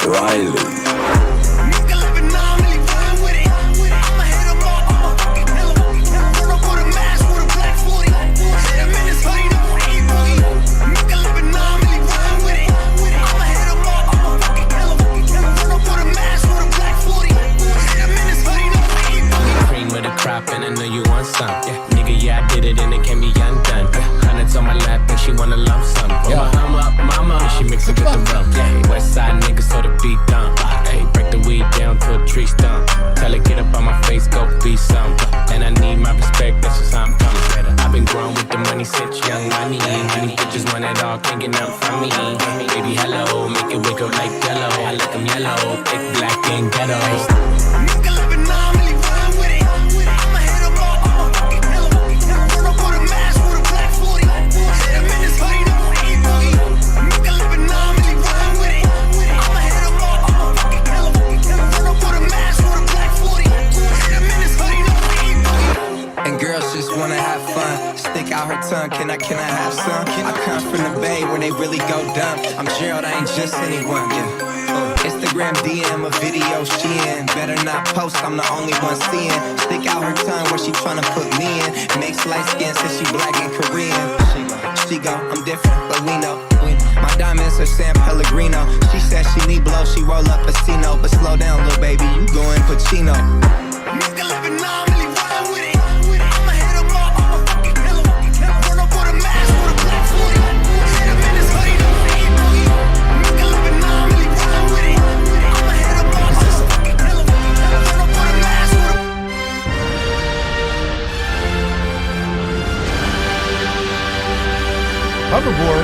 Riley. And I know you want some, yeah. Nigga, yeah, I did it and it can't be undone. Hundreds on my lap and she wanna lump sum. Put my hum up, mama, and she mix it with the rum. Yeah, West side nigga, so the beat dump. Hey, break the weed down to a tree stump. Tell her get up on my face, go be some. And I need my respect, that's just how I'm coming better. I've been growing with the money since young money. Honey bitches want it all, can't get nothing from me. Baby, hello, make it wake up like yellow. I like them yellow, thick, black, and ghetto. Wanna have fun, stick out her tongue, can I have some? I come from the Bay where they really go dumb. I'm Gerald, I ain't just anyone, yeah. Instagram DM a video she in. Better not post, I'm the only one seeing. Stick out her tongue where she tryna put me in. Mixed light skin says she black and Korean. She go, I'm different, but we know. My diamonds are San Pellegrino. She said she need blow, she roll up a Cino. But slow down, little baby, you going Pacino. Nigga living on really wild with it. Hoverboard.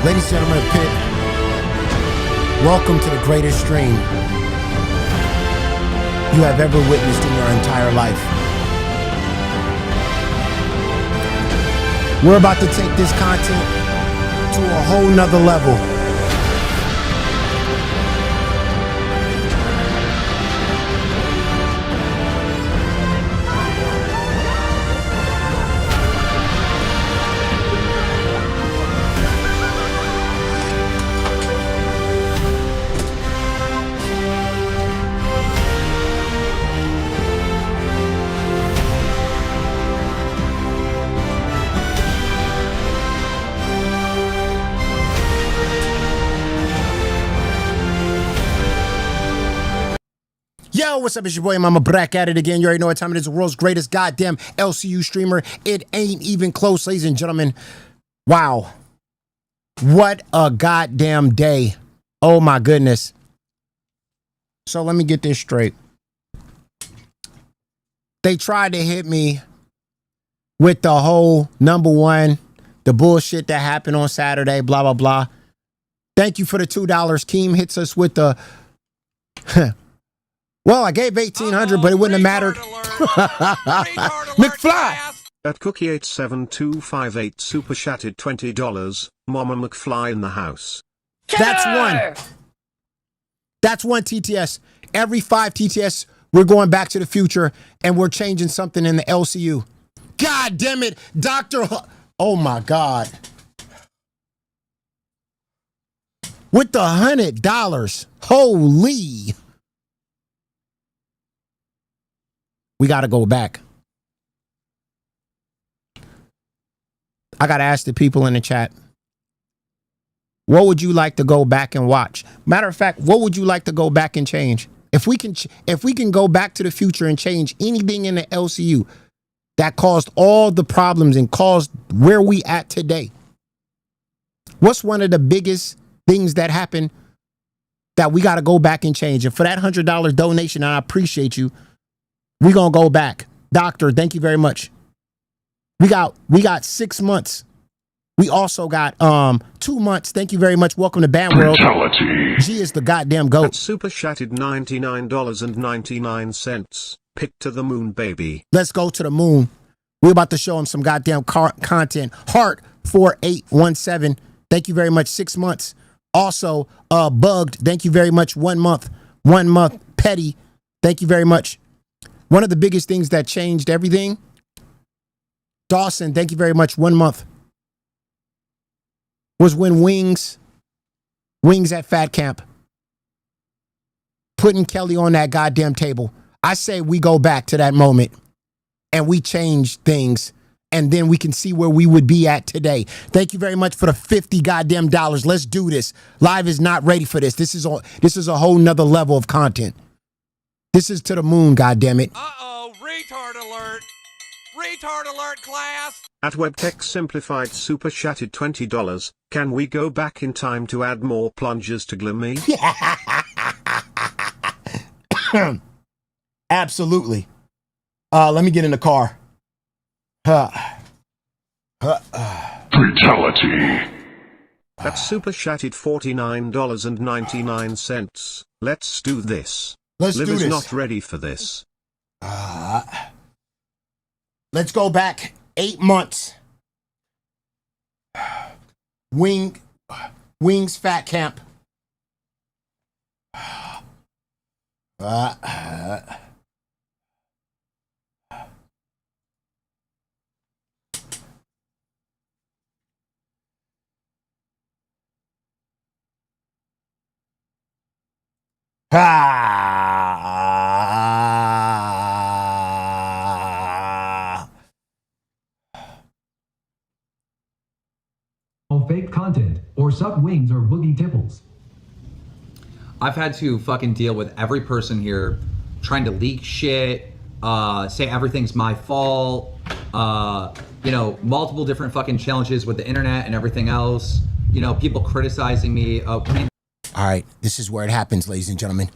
Ladies and gentlemen of the pit, welcome to the greatest stream you have ever witnessed in your entire life. We're about to take this content to a whole nother level. Yo, what's up? It's your boy Mama Brack at it again. You already know what time it is. The world's greatest goddamn LCU streamer. It ain't even close, ladies and gentlemen. Wow. What a goddamn day. Oh my goodness. So let me get this straight. They tried to hit me with the whole number one, the bullshit that happened on Saturday, blah, blah, blah. Thank you for the $2. Keem hits us with the... Well, I gave 1,800, but it wouldn't have mattered. McFly! At Cookie87258 super chatted $20. Mama McFly in the house. That's one. That's one TTS. Every 5 TTS, we're going back to the future and we're changing something in the LCU. God damn it, Dr. Oh my God. With the $100. Holy. We got to go back. I got to ask the people in the chat, what would you like to go back and watch? Matter of fact, what would you like to go back and change? If we can go back to the future and change anything in the LCU that caused all the problems and caused where we at today, what's one of the biggest things that happened that we got to go back and change? And for that $100 donation, and I appreciate you, we're going to go back. Doctor, thank you very much. We got 6 months. We also got 2 months. Thank you very much. Welcome to Band World. G is the goddamn goat. At super chatted $99.99. Pick to the moon, baby. Let's go to the moon. We're about to show him some goddamn content. Heart 4817. Thank you very much. 6 months. Also, Bugged. Thank you very much. 1 month. 1 month. Petty. Thank you very much. One of the biggest things that changed everything, Dawson, thank you very much, 1 month, was when Wings at Fat Camp, putting Kelly on that goddamn table. I say we go back to that moment and we change things, and then we can see where we would be at today. Thank you very much for the 50 goddamn dollars. Let's do this. Live is not ready for this. This is a whole nother level of content. This is to the moon, goddammit. Uh-oh, retard alert. Retard alert, class. At WebTech Simplified Super Chatted $20. Can we go back in time to add more plungers to Glimmy? Absolutely. Let me get in the car. Fatality. That's Super Chatted $49.99. Let's do this. Let's Liv do is this. not ready for this. Let's go back 8 months. Wings Fat Camp. Fake content or suck wings or boogie tipples. I've had to fucking deal with every person here trying to leak shit, say everything's my fault, multiple different fucking challenges with the internet and everything else, people criticizing me. All right, this is where it happens, ladies and gentlemen.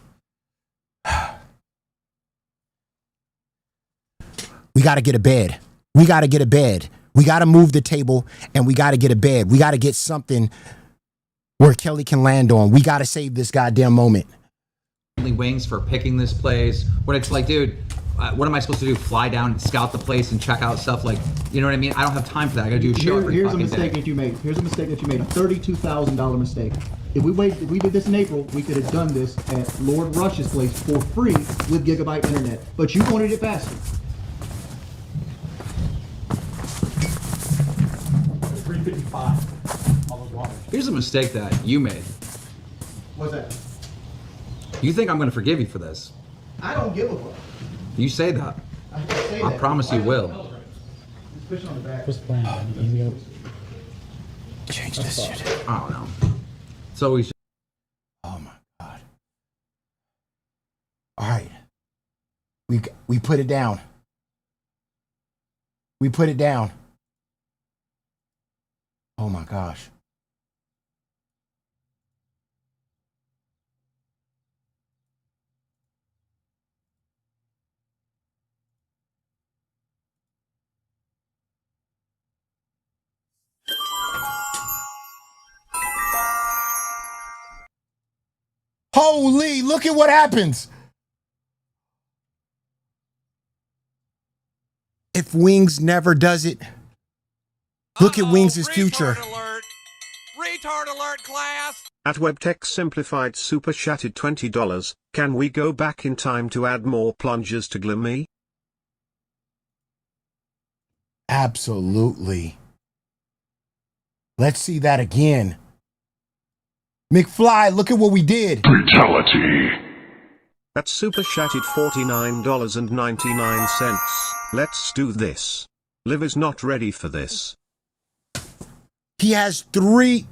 We got to get a bed. We got to get a bed. We got to move the table, and we got to get a bed. We got to get something where Kelly can land on. We got to save this goddamn moment. Wings for picking this place. When it's like, dude, what am I supposed to do? Fly down and scout the place and check out stuff? Like, you know what I mean? I don't have time for that. I got to do a show every Here's a fucking mistake day. that you made. Here's a mistake that you made. A $32,000 mistake. If we did this in April, we could have done this at Lord Rush's place for free with gigabyte internet. But you wanted it faster. Here's a mistake that you made. What's that? You think I'm going to forgive you for this? I don't give a fuck. You say that. I just say I that. promise you will. Fish on the back. What's the plan? You go. Change this shit. I don't know. So we should. Oh my God. All right. We put it down. We put it down. Oh my gosh. Holy, look at what happens. If Wings never does it, look at Wings' future. Retard alert. Retard alert, class. At WebTech Simplified Super Chatted $20. Can we go back in time to add more plungers to Glimmy? Absolutely. Let's see that again. McFly, look at what we did. Fatality. That's Super Chatted $49.99. Let's do this. Liv is not ready for this. He has three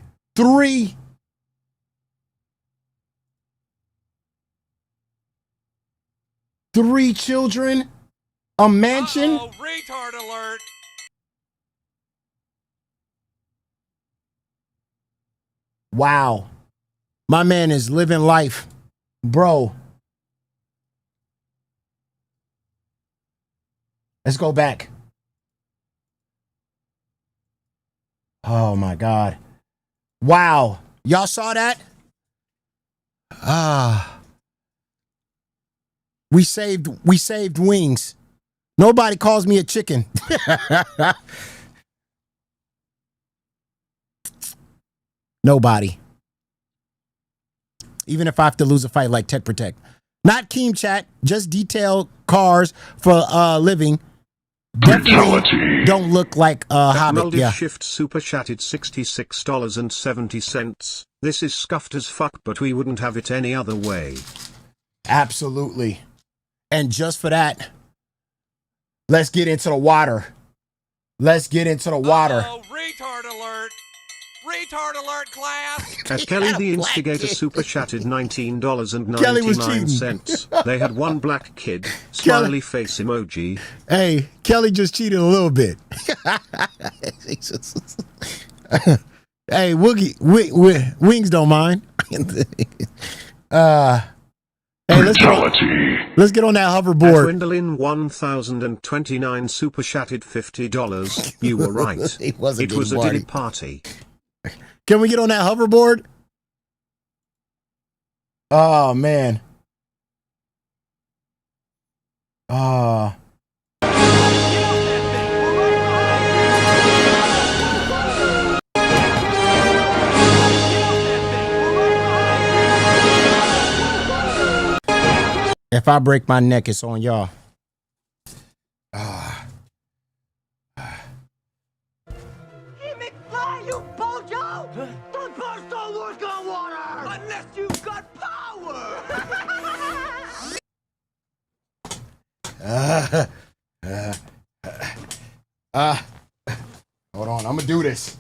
children, a mansion. Uh-oh, retard alert. Wow. My man is living life. Bro. Let's go back. Oh my God. Wow. Y'all saw that? We saved Wings. Nobody calls me a chicken. Nobody. Even if I have to lose a fight like Tech Protect. Not Keem chat, just detailed cars for living. Definitely don't look like Hobbit. Molded Yeah. Shift super chatted $66.70. This is scuffed as fuck, but we wouldn't have it any other way. Absolutely. And just for that, let's get into the water. Let's get into the water. Oh, retard alert. Retard alert, class. As Kelly the Instigator super chatted $19.99. They had one black kid, smiley face emoji. Hey, Kelly just cheated a little bit. Hey, Wings don't mind. Hey, let's get on that hoverboard. Gwendolyn 1029 super chatted $50. You were right. It was a Diddy party. Can we get on that hoverboard? Oh man. If I break my neck, it's on y'all. Hey, McFly, you bojo! Those bars don't work on water! Unless you've got power! Hold on, I'm gonna do this.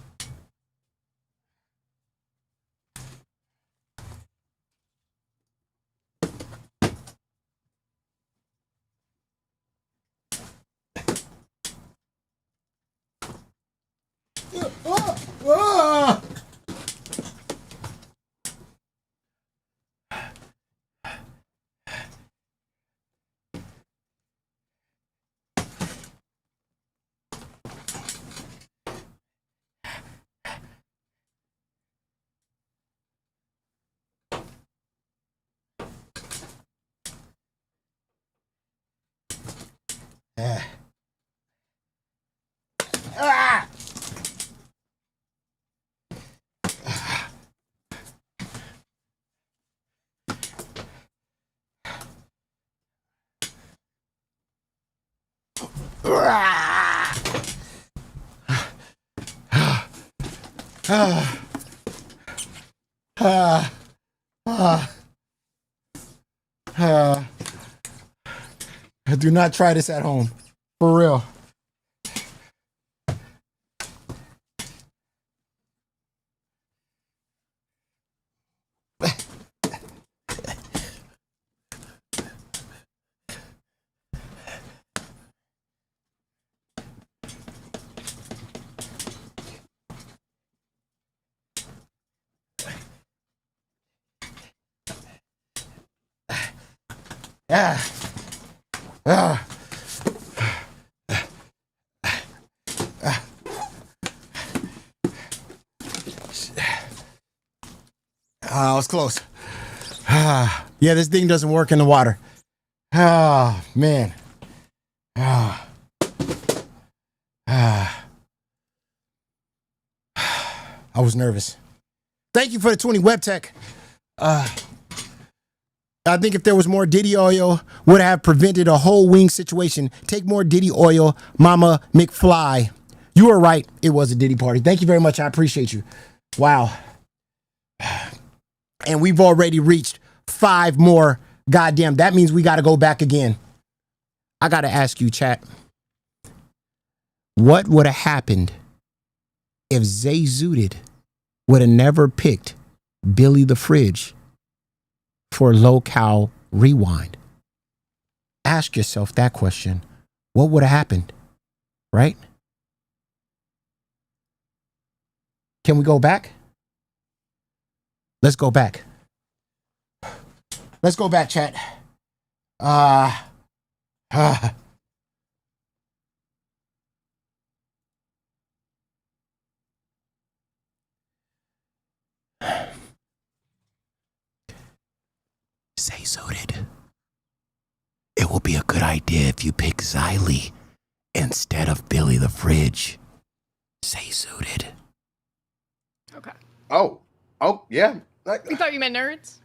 Do not try this at home. For real. I was close. Yeah, this thing doesn't work in the water. Oh, man. I was nervous. Thank you for the 20 web tech. I think if there was more Diddy oil, would have prevented a whole wing situation. Take more Diddy oil, Mama McFly. You were right. It was a Diddy party. Thank you very much. I appreciate you. Wow. And we've already reached 5 more. Goddamn, that means we got to go back again. I got to ask you, chat. What would have happened if Zay Zooted would have never picked Billy the Fridge for Lolcow Rewind? Ask yourself that question. What would have happened? Right? Can we go back? Let's go back. Let's go back, chat. Say Zooted. It will be a good idea if you pick Xylee instead of Billy the Fridge. Say Zooted. Okay. Oh, yeah. You thought you meant nerds?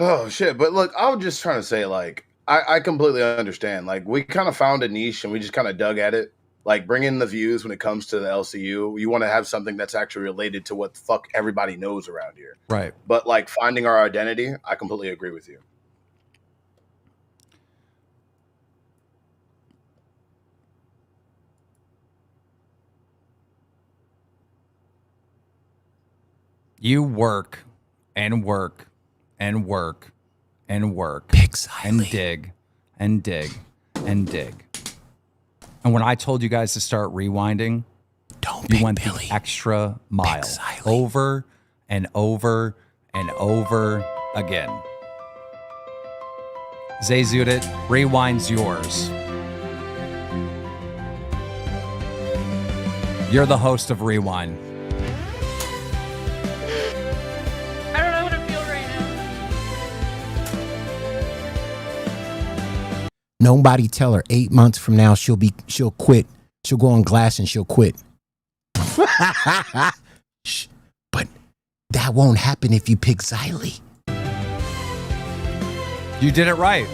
Oh shit! But look, I was just trying to say, like, I completely understand. Like, we kind of found a niche and we just kind of dug at it. Like, bring in the views when it comes to the LCU. You want to have something that's actually related to what the fuck everybody knows around here. Right. But like finding our identity, I completely agree with you. You work and work and work and work and dig and dig and dig. And when I told you guys to start rewinding, you went the extra mile over and over and over again. Zayzudit, rewind's yours. You're the host of Rewind. I don't know how to feel right now. Nobody tell her 8 months from now she'll quit. She'll go on glass and she'll quit. Shh. But that won't happen if you pick Xylee. You did it right.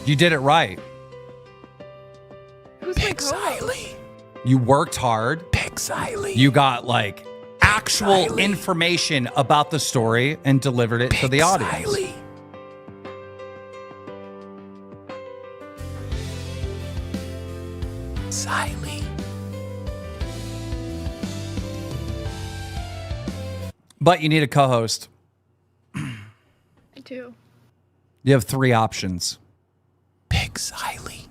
You did it right. Who's my co-host? You worked hard. Pick Xylee. You got like actual information about the story and delivered it to the audience. Xylee. But you need a co-host. I do. You have 3 options. Pick Xylee.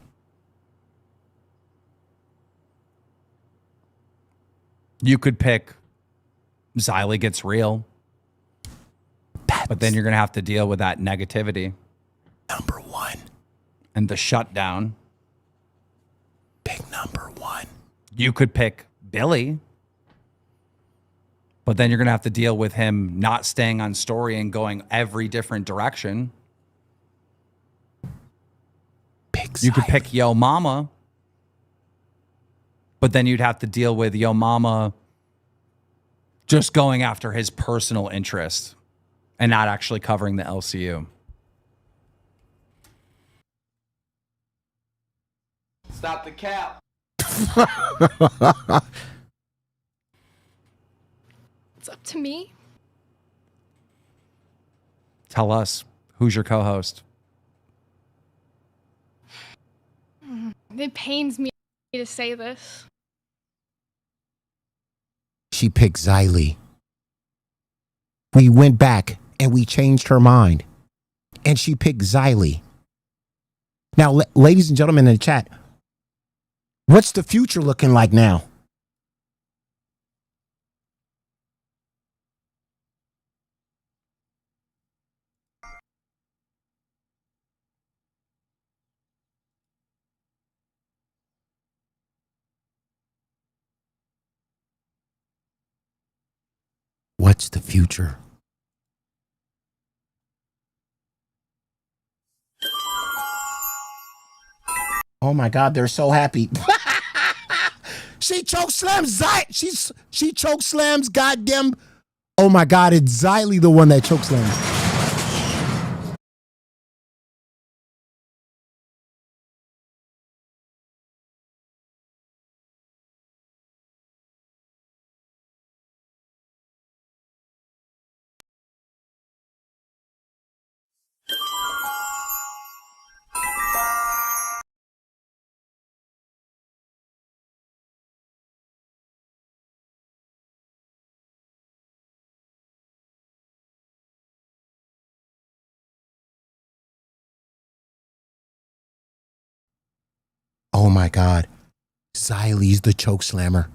You could pick Xylee Gets Real. But then you're going to have to deal with that negativity. Number 1. And the shutdown. Pick number 1. You could pick Billy. But then you're going to have to deal with him not staying on story and going every different direction. You could pick Yo Mama. But then you'd have to deal with Yo Mama just going after his personal interest and not actually covering the LCU. Stop the cap. It's up to me. Tell us, who's your co-host? It pains me to say this. She picked Xylee. We went back and we changed her mind. And she picked Xylee. Now, ladies and gentlemen in the chat, what's the future looking like now? What's the future? Oh my God, they're so happy. She choke slams she choke slams goddamn. Oh my God, it's Xylee the one that choke slams. Oh my God, Xylee's the choke slammer.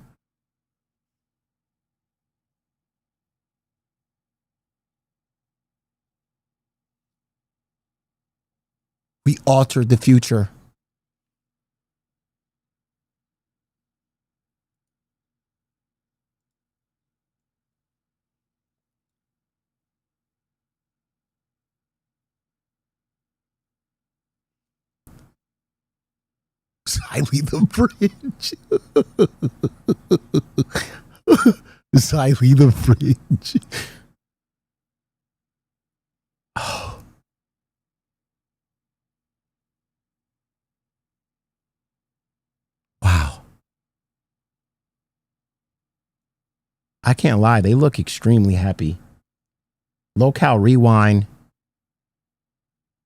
We altered the future. Xylee the Bridge. Xylee the Bridge. I can't lie. They look extremely happy. Lolcow Rewind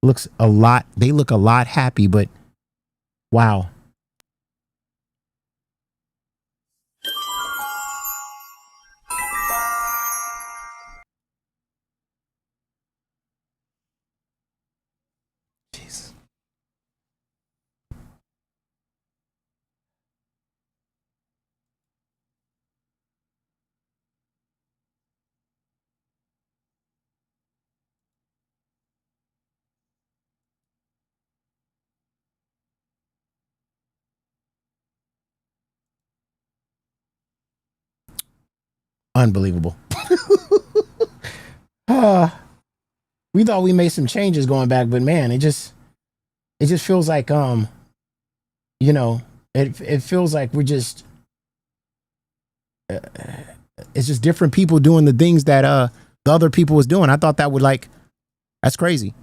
looks a lot. They look a lot happy, but wow. Jesus. Unbelievable. We thought we made some changes going back, but man, it just feels like it feels like we're just it's just different people doing the things that the other people was doing. I thought that would that's crazy.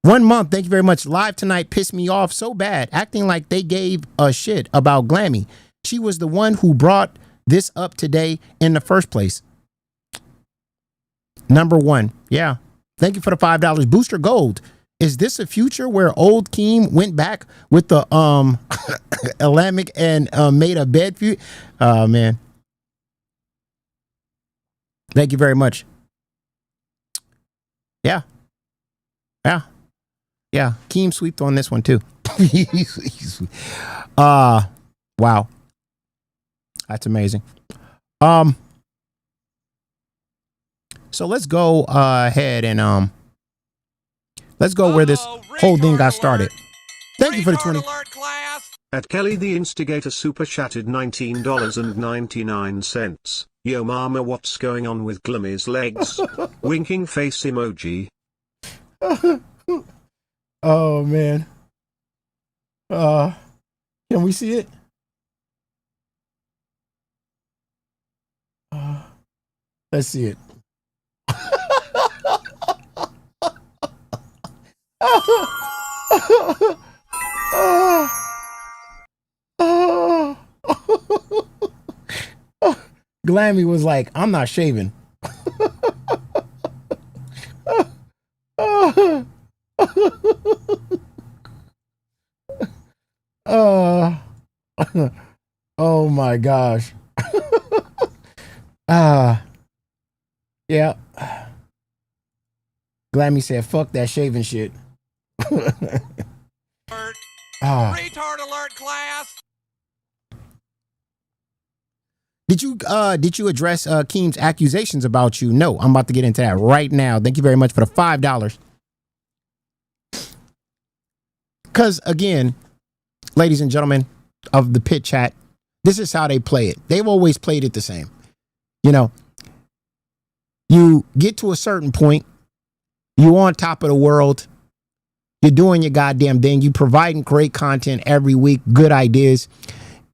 1 month, thank you very much. Live tonight pissed me off so bad, acting like they gave a shit about Glammy. She was the one who brought this up today in the first place. Number one. Yeah. Thank you for the $5. Booster Gold. Is this a future where old Keem went back with the Alamic and made a bed for you? Oh man. Thank you very much. Yeah. Yeah. Yeah. Keem sweeped on this one too. Wow. That's amazing. So let's go ahead and let's go where this whole thing got started. Thank you for the 20. At Kelly the Instigator super chatted $19.99. Yo mama, what's going on with Glammy's legs? Winking face emoji. Oh man. Can we see it? Let's see it. Glammy was like, I'm not shaving. Oh my gosh. Yeah. Glammy said, fuck that shaving shit. Retard alert, class. Did you address Keem's accusations about you? No, I'm about to get into that right now. Thank you very much for the $5. Because again, ladies and gentlemen of the pit chat, this is how they play it. They've always played it the same. You know, you get to a certain point, you on top of the world, you're doing your goddamn thing, you providing great content every week, good ideas,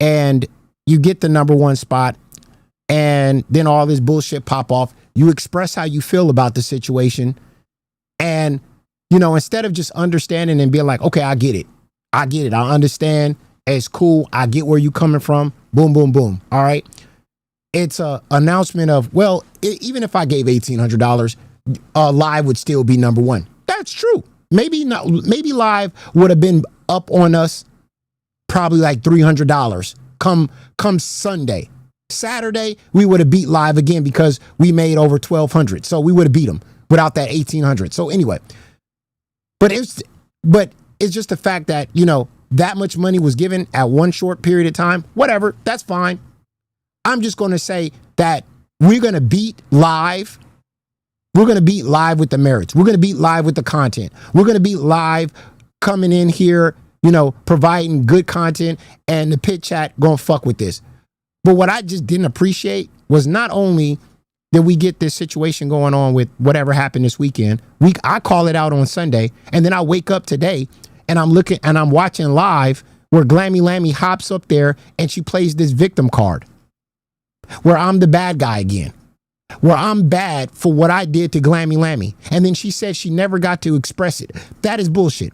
and you get the number one spot, and then all this bullshit pop off. You express how you feel about the situation, and you know, instead of just understanding and being like, okay, I get it, I understand, it's cool, I get where you coming from, boom, boom, boom, all right? It's a announcement of, well, even if I gave $1,800, Live would still be number one. That's true. Maybe not. Maybe Live would have been up on us probably like $300 come Sunday. Saturday, we would have beat Live again because we made over 1,200. So we would have beat them without that 1,800. So anyway, but it's just the fact that, you know, that much money was given at one short period of time. Whatever, that's fine. I'm just going to say that we're going to beat Live. We're going to beat Live with the merits. We're going to beat Live with the content. We're going to beat Live coming in here, you know, providing good content, and the pit chat going to fuck with this. But what I just didn't appreciate was not only did we get this situation going on with whatever happened this weekend, I call it out on Sunday, and then I wake up today and I'm looking and I'm watching Live where Glammy Lammy hops up there and she plays this victim card where I'm the bad guy again, where I'm bad for what I did to Glammy Lammy. And then she said she never got to express it. That is bullshit.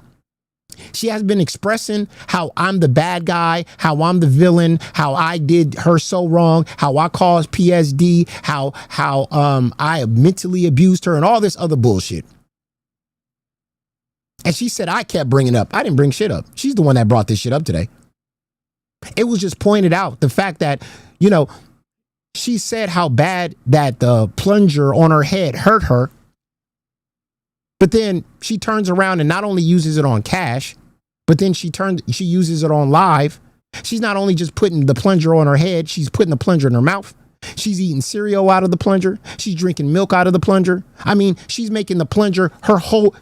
She has been expressing how I'm the bad guy, how I'm the villain, how I did her so wrong, how I caused PSD, how I mentally abused her and all this other bullshit. And she said I kept bringing up. I didn't bring shit up. She's the one that brought this shit up today. It was just pointed out the fact that, you know, she said how bad that the plunger on her head hurt her. But then she turns around and not only uses it on Cash, but then she uses it on live. She's not only just putting the plunger on her head, she's putting the plunger in her mouth. She's eating cereal out of the plunger. She's drinking milk out of the plunger. I mean, she's making the plunger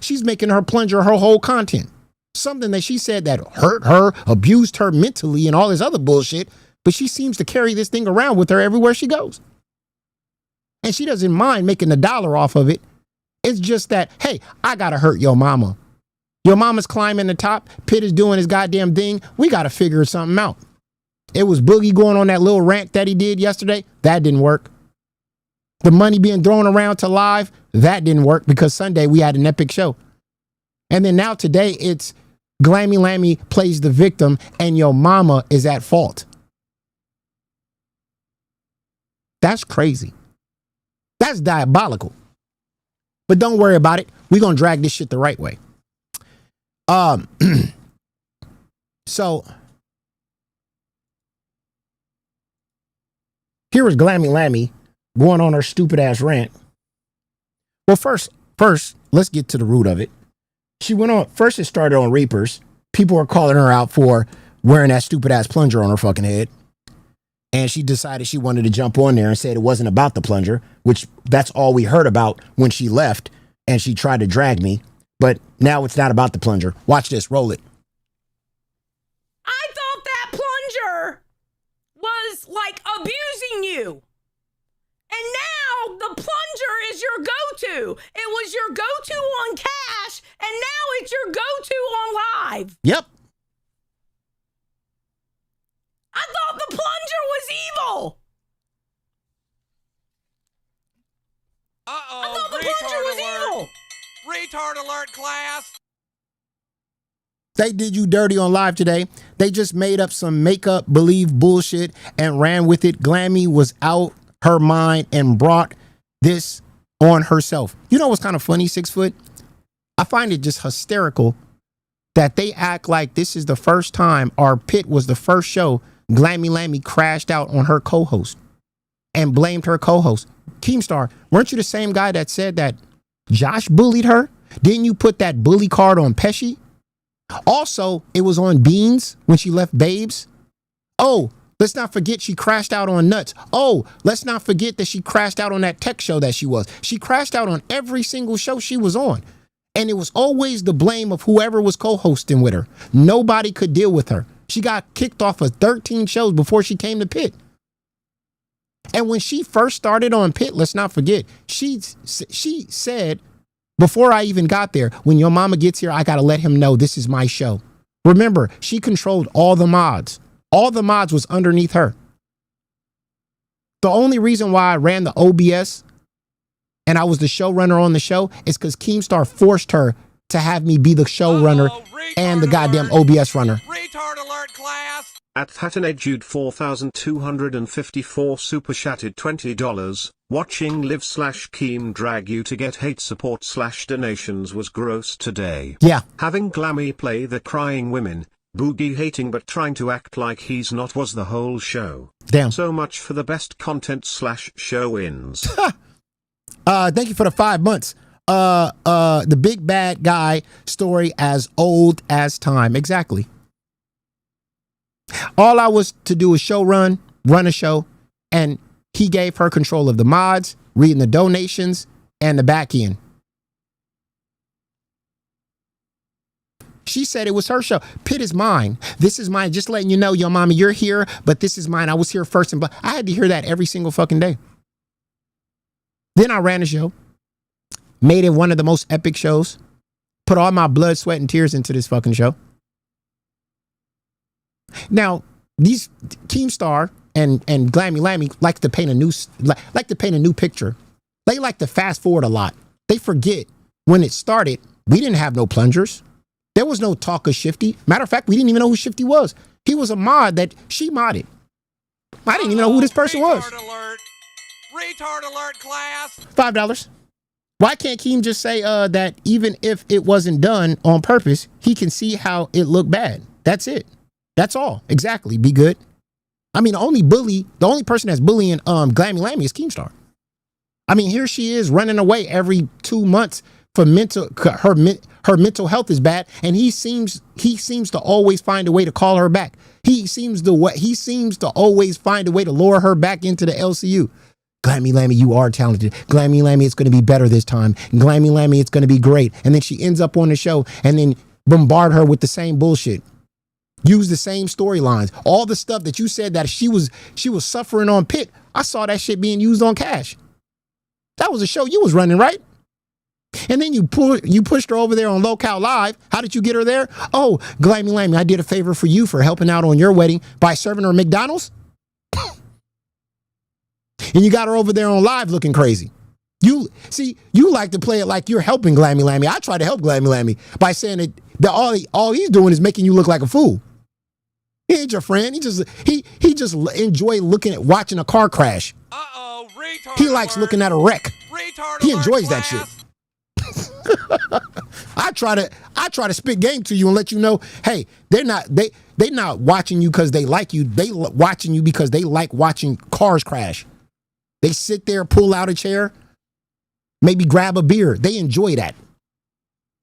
she's making her plunger her whole content. Something that she said that hurt her, abused her mentally and all this other bullshit, but she seems to carry this thing around with her everywhere she goes. And she doesn't mind making $1 off of it. It's just that, hey, I gotta hurt your mama. Your mama's climbing the top. Pitt is doing his goddamn thing. We gotta figure something out. It was Boogie going on that little rant that he did yesterday. That didn't work. The money being thrown around to live. That didn't work because Sunday we had an epic show. And then now today it's Glammy Lammy plays the victim and your mama is at fault. That's crazy. That's diabolical. But don't worry about it. We're going to drag this shit the right way. So here was Glammy Lammy going on her stupid ass rant. Well, first, let's get to the root of it. She went on, first it started on Reapers. People were calling her out for wearing that stupid ass plunger on her fucking head. And she decided she wanted to jump on there and said it wasn't about the plunger, which that's all we heard about when she left and she tried to drag me. But now it's not about the plunger. Watch this. Roll it. I thought that plunger was like abusing you. And now the plunger is your go-to. It was your go-to on Cash, and now it's your go-to on live. Yep. I thought the plunger was evil. Uh-oh, I thought the plunger was evil. Retard alert, class. They did you dirty on live today. They just made up some make-up believe bullshit and ran with it. Glammy was out her mind and brought this on herself. You know what's kind of funny, 6 foot? I find it just hysterical that they act like this is the first time our Pit was the first show Glammy Lammy crashed out on her co-host and blamed her co-host. Keemstar, weren't you the same guy that said that Josh bullied her? Didn't you put that bully card on Pesci? Also, it was on Beans when she left Babes. Oh, let's not forget she crashed out on Nuts. Oh, let's not forget that she crashed out on that tech show that she was. She crashed out on every single show she was on. And it was always the blame of whoever was co-hosting with her. Nobody could deal with her. She got kicked off of 13 shows before she came to Pit. And when she first started on Pit, let's not forget, she said, before I even got there, when your mama gets here, I got to let him know this is my show. Remember, she controlled all the mods. All the mods was underneath her. The only reason why I ran the OBS and I was the showrunner on the show is because Keemstar forced her to have me be the showrunner and the goddamn OBS runner. Retard alert, class. At Thatanajude 4254 super chatted $20. Watching live/Keem drag you to get hate support/donations was gross today. Yeah. Having Glammy play the crying women, Boogie hating but trying to act like he's not was the whole show. Damn. So much for the best content/show ins. Thank you for the 5 months. The big bad guy story as old as time. Exactly. All I was to do was run a show, and he gave her control of the mods, reading the donations, and the back end. She said it was her show. Pit is mine. This is mine. Just letting you know, yo, mommy, you're here, but this is mine. I was here first. And I had to hear that every single fucking day. Then I ran a show, made it one of the most epic shows, put all my blood, sweat, and tears into this fucking show. Now, these Keemstar and Glammy Lammy like to paint a new picture. They like to fast forward a lot. They forget when it started, we didn't have no plungers. There was no talk of Shifty. Matter of fact, we didn't even know who Shifty was. He was a mod that she modded. I didn't even know who this person was. Retard alert. Retard alert, class. $5. Why can't Keem just say that even if it wasn't done on purpose, he can see how it looked bad? That's it. That's all. Exactly. Be good. I mean, the only person that's bullying Glammy Lammy is Keemstar. I mean, here she is running away every 2 months for her mental health is bad, and he seems to always find a way to call her back. He seems to always find a way to lure her back into the LCU. Glammy Lammy, you are talented. Glammy Lammy, it's going to be better this time. Glammy Lammy, it's going to be great. And then she ends up on the show and then bombard her with the same bullshit. Use the same storylines. All the stuff that you said that she was suffering on Pitt. I saw that shit being used on Cash. That was a show you was running, right? And then you pushed her over there on Lolcow Live. How did you get her there? Oh, Glammy Lammy, I did a favor for you for helping out on your wedding by serving her McDonald's. And you got her over there on live looking crazy. You like to play it like you're helping Glammy Lammy. I try to help Glammy Lammy by saying that all he's doing is making you look like a fool. He ain't your friend. He just enjoy watching a car crash. Retard He likes alert. looking at a wreck. Retard He alert, enjoys that class. shit. I try to spit game to you and let you know, hey, they're not watching you because they like you. They watching you because they like watching cars crash. They sit there, pull out a chair, maybe grab a beer. They enjoy that.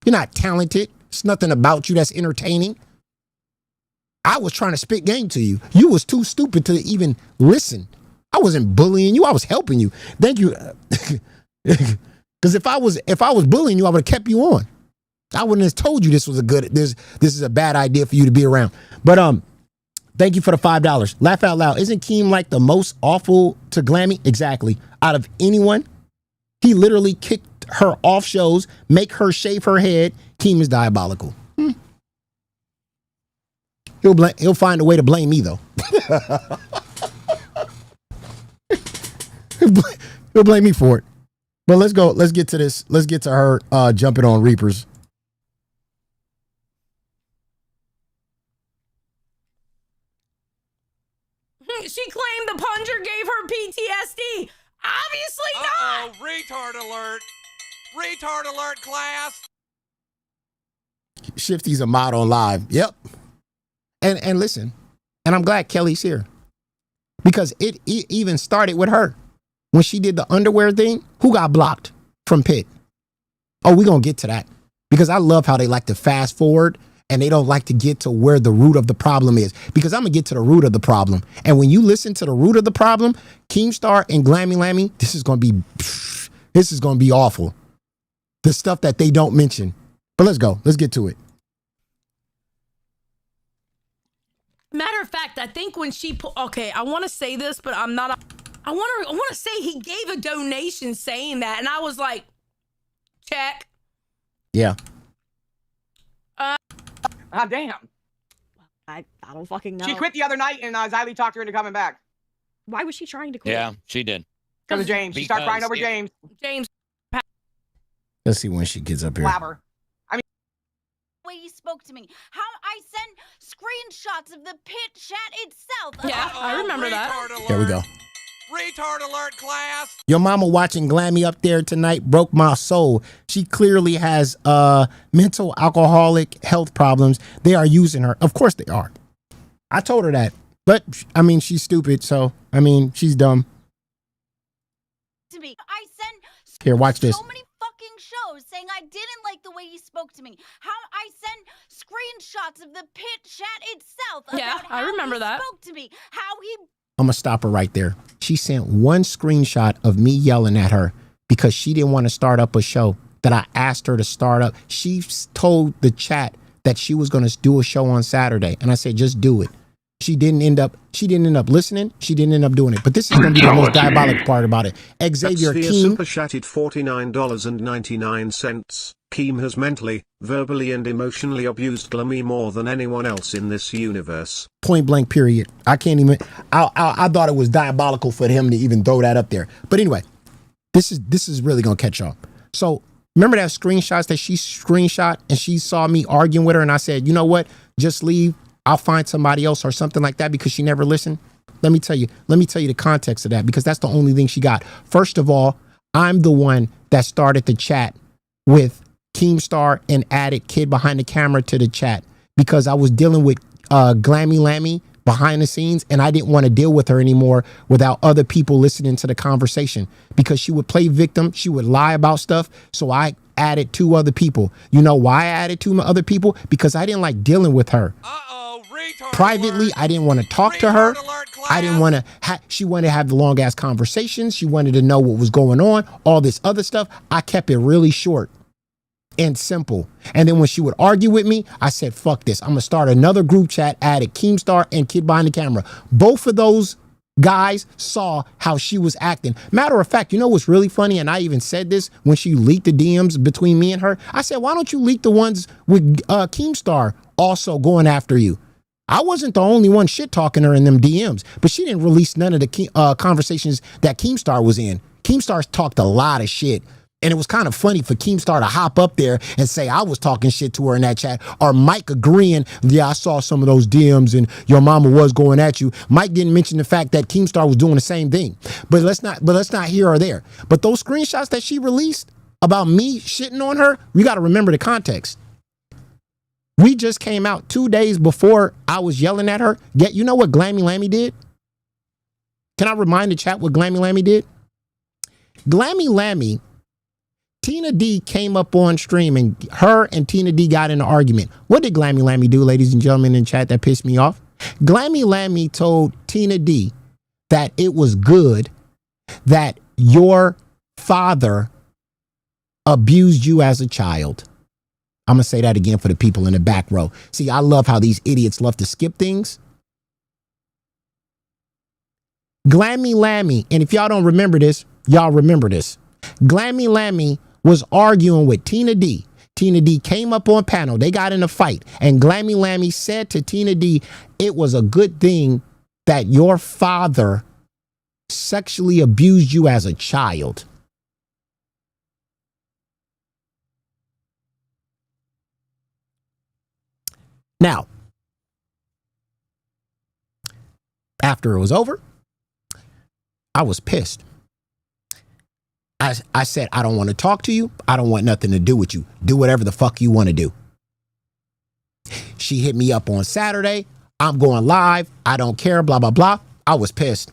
You're not talented. It's nothing about you that's entertaining. I was trying to spit game to you. You was too stupid to even listen. I wasn't bullying you. I was helping you. Thank you. Because if I was bullying you, I would have kept you on. I wouldn't have told you this is a bad idea for you to be around. But thank you for the $5. Laugh out loud. Isn't Keem like the most awful to Glammy? Exactly. Out of anyone, he literally kicked her off shows, make her shave her head. Keem is diabolical. He'll find a way to blame me though. He'll blame me for it. But let's go. Let's get to this. Let's get to her jumping on Reapers. She claimed the plunger gave her PTSD. Obviously not. Retard alert. Retard alert, class. Shifty's a mod on live. Yep. And listen, and I'm glad Kelly's here because it even started with her when she did the underwear thing. Who got blocked from Pitt? Oh, we're going to get to that because I love how they like to fast forward and they don't like to get to where the root of the problem is, because I'm going to get to the root of the problem. And when you listen to the root of the problem, Keemstar and Glammy Lammy, this is going to be awful. The stuff that they don't mention. But let's go. Let's get to it. Matter of fact, I think when she okay, I want to say this, but I'm not. I want to say he gave a donation saying that, and I was like, check. Yeah. Damn. I don't fucking know. She quit the other night, and Xylee talked her into coming back. Why was she trying to quit? Yeah, she did. Because of James. She started crying over James. James. Let's see when she gets up here. Blabber. Way he spoke to me. How I sent screenshots of the Pit chat itself. Yeah, I remember that. There we go. Retard alert, class. Your mama watching Glammy up there tonight broke my soul. She clearly has mental alcoholic health problems. They are using her. Of course they are. I told her that. But I mean, she's stupid, so I mean, she's dumb. To me. I sent Here, watch this. so many fucking shows saying I didn't like the way he spoke to me. How I sent screenshots of the Pit chat itself. Yeah, about I how remember he that. Spoke to me. How he I'm going to stop her right there. She sent one screenshot of me yelling at her because she didn't want to start up a show that I asked her to start up. She told the chat that she was going to do a show on Saturday. And I said, just do it. She didn't end up listening. She didn't end up doing it. But this is going to be the most diabolic part about it. Xavier Sphere Keem. super chatted $49.99. Keem has mentally, verbally and emotionally abused Glammy more than anyone else in this universe. Point blank, period. I can't even, I thought it was diabolical for him to even throw that up there. But anyway, this is really going to catch y'all. So Remember that screenshots that she screenshot and she saw me arguing with her and I said, you know what? Just leave. I'll find somebody else or something like that because she never listened. Let me tell you the context of that because that's the only thing she got. First of all, I'm the one that started the chat with Keemstar and added Kid Behind the Camera to the chat because I was dealing with Glammy Lammy behind the scenes and I didn't want to deal with her anymore without other people listening to the conversation because she would play victim. She would lie about stuff. So I added 2 other people. You know why I added 2 other people? Because I didn't like dealing with her. Privately, I didn't want to talk to her. I didn't want to. She wanted to have the long ass conversations. She wanted to know what was going on, all this other stuff. I kept it really short and simple. And then when she would argue with me, I said, fuck this. I'm going to start another group chat, added Keemstar and Kid Behind the Camera. Both of those guys saw how she was acting. Matter of fact, you know what's really funny? And I even said this when she leaked the DMs between me and her. I said, why don't you leak the ones with Keemstar also going after you? I wasn't the only one shit talking her in them DMs, but she didn't release none of the conversations that Keemstar was in. Keemstar talked a lot of shit. And it was kind of funny for Keemstar to hop up there and say I was talking shit to her in that chat, or Mike agreeing, yeah, I saw some of those DMs and your mama was going at you. Mike didn't mention the fact that Keemstar was doing the same thing. But let's not here or there. But those screenshots that she released about me shitting on her, we got to remember the context. We just came out 2 days before I was yelling at her. You know what Glammy Lammy did? Can I remind the chat what Glammy Lammy did? Glammy Lammy, Tina D came up on stream and her and Tina D got in an argument. What did Glammy Lammy do, ladies and gentlemen in chat, that pissed me off? Glammy Lammy told Tina D that it was good that your father abused you as a child. I'm going to say that again for the people in the back row. See, I love how these idiots love to skip things. Glammy Lammy, and if y'all don't remember this, y'all remember this. Glammy Lammy was arguing with Tina D. Tina D came up on panel. They got in a fight. And Glammy Lammy said to Tina D, it was a good thing that your father sexually abused you as a child. Now, after it was over, I was pissed. I said, I don't want to talk to you. I don't want nothing to do with you. Do whatever the fuck you want to do. She hit me up on Saturday. I'm going live. I don't care, blah, blah, blah. I was pissed.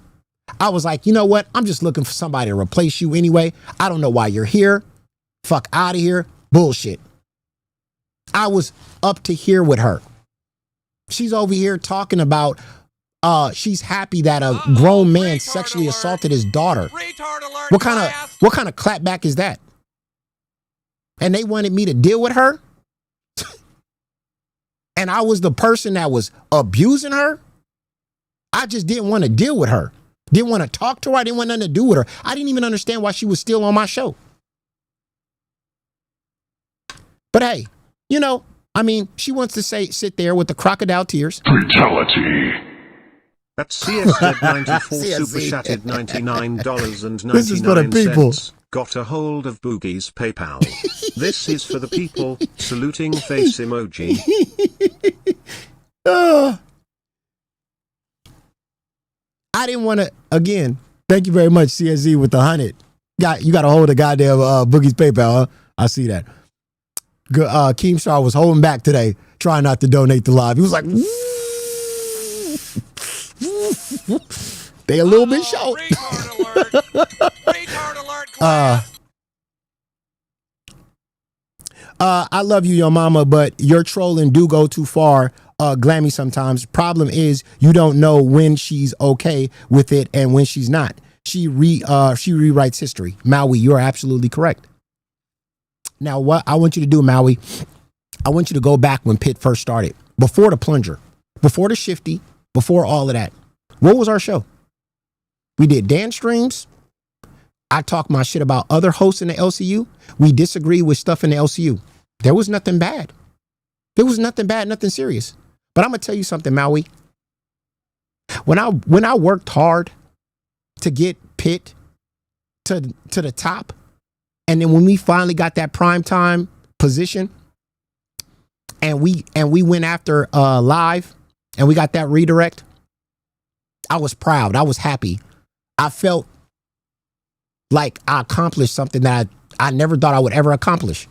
I was like, you know what? I'm just looking for somebody to replace you anyway. I don't know why you're here. Fuck out of here. Bullshit. I was up to here with her. She's over here talking about she's happy that a grown man sexually assaulted his daughter. What kind of clapback is that? And they wanted me to deal with her? And I was the person that was abusing her? I just didn't want to deal with her. Didn't want to talk to her. I didn't want nothing to do with her. I didn't even understand why she was still on my show. But hey, you know, I mean, she wants to sit there with the crocodile tears. Fatality. At CS94 super chatted $99.99. This is for the people. Got a hold of Boogie's PayPal. This is for the people. Saluting face emoji. I didn't want to, again, thank you very much, CSZ, with the 100. You got a hold of goddamn Boogie's PayPal, huh? I see that. Keemstar was holding back today, trying not to donate to live. He was like, they a little bit short. I love you, your mama, but your trolling do go too far, Glammy, sometimes. Problem is you don't know when she's okay with it and when she's not. She rewrites history. Maui, you're absolutely correct. Now, what I want you to do, Maui, I want you to go back when Pitt first started, before the plunger, before the shifty, before all of that. What was our show? We did dance streams. I talked my shit about other hosts in the LCU. We disagreed with stuff in the LCU. There was nothing bad. There was nothing bad, nothing serious. But I'm gonna tell you something, Maui. When I worked hard to get Pitt to the top, And then when we finally got that prime time position, and we went after live, and we got that redirect, I was proud. I was happy. I felt like I accomplished something that I never thought I would ever accomplish.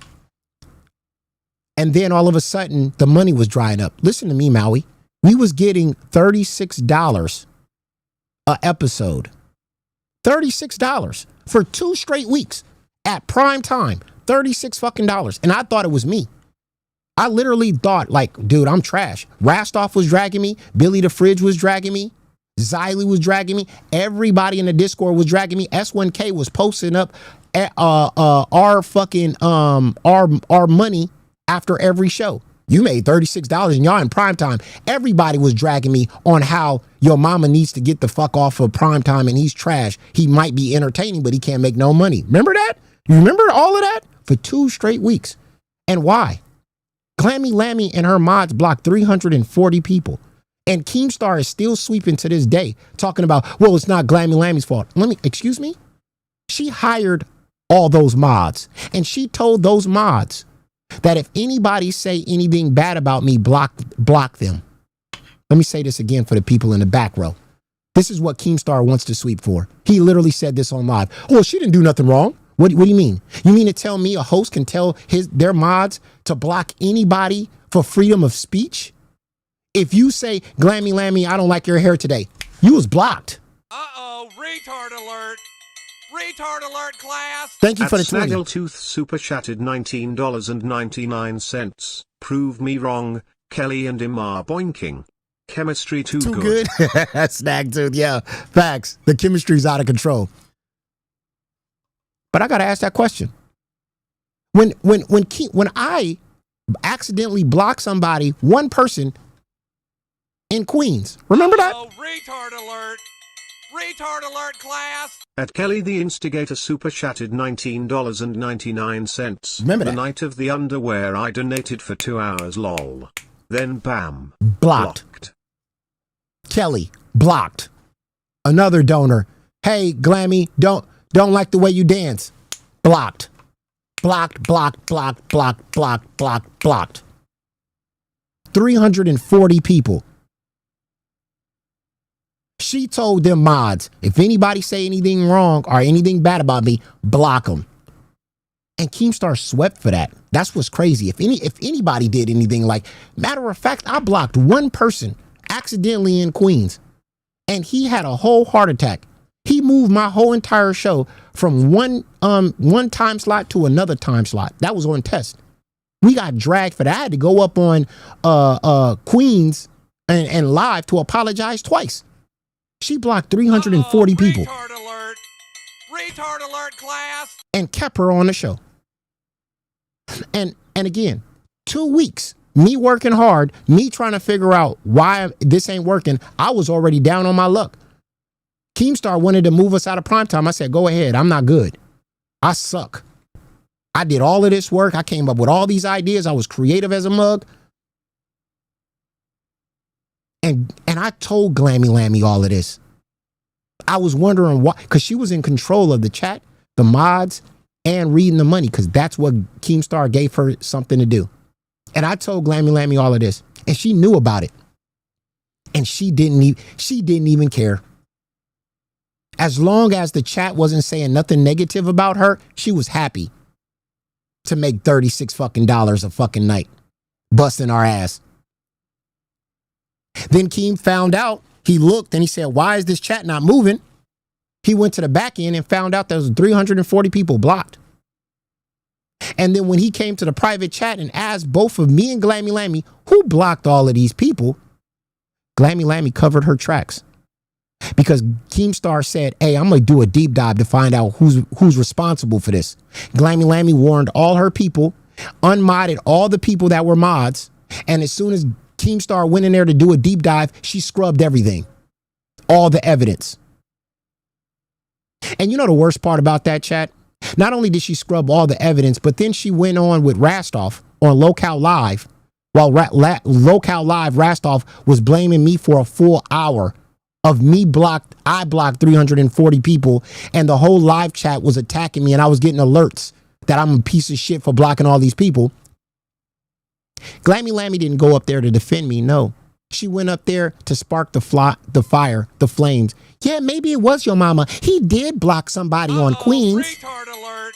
And then all of a sudden, the money was drying up. Listen to me, Maui. We was getting $36 a episode. $36 for 2 straight weeks at prime time. $36 fucking dollars. And I thought it was me. I literally thought, like, dude, I'm trash. Rastoff was dragging me. Billy the Fridge was dragging me. Xylee was dragging me. Everybody in the Discord was dragging me. S1K was posting up our fucking our money after every show. You made $36 and y'all in prime time. Everybody was dragging me on how your mama needs to get the fuck off of prime time and he's trash. He might be entertaining, but he can't make no money. Remember that? You remember all of that? For 2 straight weeks. And why? Glammy Lammy and her mods blocked 340 people. And Keemstar is still sweeping to this day, talking about, well, it's not Glammy Lammy's fault. Excuse me? She hired all those mods. And she told those mods that if anybody say anything bad about me, block them. Let me say this again for the people in the back row. This is what Keemstar wants to sweep for. He literally said this on live. Well, she didn't do nothing wrong. What do you mean? You mean to tell me a host can tell their mods to block anybody for freedom of speech? If you say, Glammy Lammy, I don't like your hair today, you was blocked. Uh-oh, retard alert. Retard alert, class. Thank you for the 20. Snaggletooth super chatted $19.99. Prove me wrong, Kelly and Im are boinking. Chemistry too good. Snaggletooth, yeah. Facts. The chemistry's out of control. But I gotta ask that question. When I accidentally block somebody, one person in Queens, remember that? Oh, retard alert. Retard alert, class. At Kelly the Instigator super chatted $19.99. Remember the that. night of the underwear I donated for 2 hours lol. Then bam. Blocked. Kelly, blocked. Another donor. Hey, Glammy, don't like the way you dance. Blocked. Blocked. 340 people. She told them mods, if anybody say anything wrong or anything bad about me, block them. And Keemstar swept for that. That's what's crazy. If anybody did anything, like, matter of fact, I blocked one person accidentally in Queens, and he had a whole heart attack. He moved my whole entire show from one time slot to another time slot. That was on test. We got dragged for that. I had to go up on Queens and live to apologize twice. She blocked 340 people. Retard alert. Retard alert, class. And kept her on the show. And again, 2 weeks, me working hard, me trying to figure out why this ain't working. I was already down on my luck. Keemstar wanted to move us out of primetime. I said, go ahead. I'm not good. I suck. I did all of this work. I came up with all these ideas. I was creative as a mug. And I told Glammy Lammy all of this. I was wondering why, because she was in control of the chat, the mods, and reading the money, because that's what Keemstar gave her something to do. And I told Glammy Lammy all of this, and she knew about it. And she didn't even care. As long as the chat wasn't saying nothing negative about her, she was happy to make $36 fucking dollars a fucking night, busting our ass. Then Keem found out, he looked and he said, why is this chat not moving? He went to the back end and found out there was 340 people blocked. And then when he came to the private chat and asked both of me and Glammy Lammy, who blocked all of these people? Glammy Lammy covered her tracks. Because Keemstar said, hey, I'm going to do a deep dive to find out who's responsible for this. Glammy Lammy warned all her people, unmodded all the people that were mods, and as soon as Keemstar went in there to do a deep dive, she scrubbed everything. All the evidence. And you know the worst part about that, chat? Not only did she scrub all the evidence, but then she went on with Rastoff on Lolcow Live. While Lolcow Live, Rastoff was blaming me for a full hour of I blocked 340 people, and the whole live chat was attacking me, and I was getting alerts that I'm a piece of shit for blocking all these people. Glammy Lammy didn't go up there to defend me. No, she went up there to spark the fire, the flames. Yeah, maybe it was your mama. He did block somebody on Queens. Retard alert!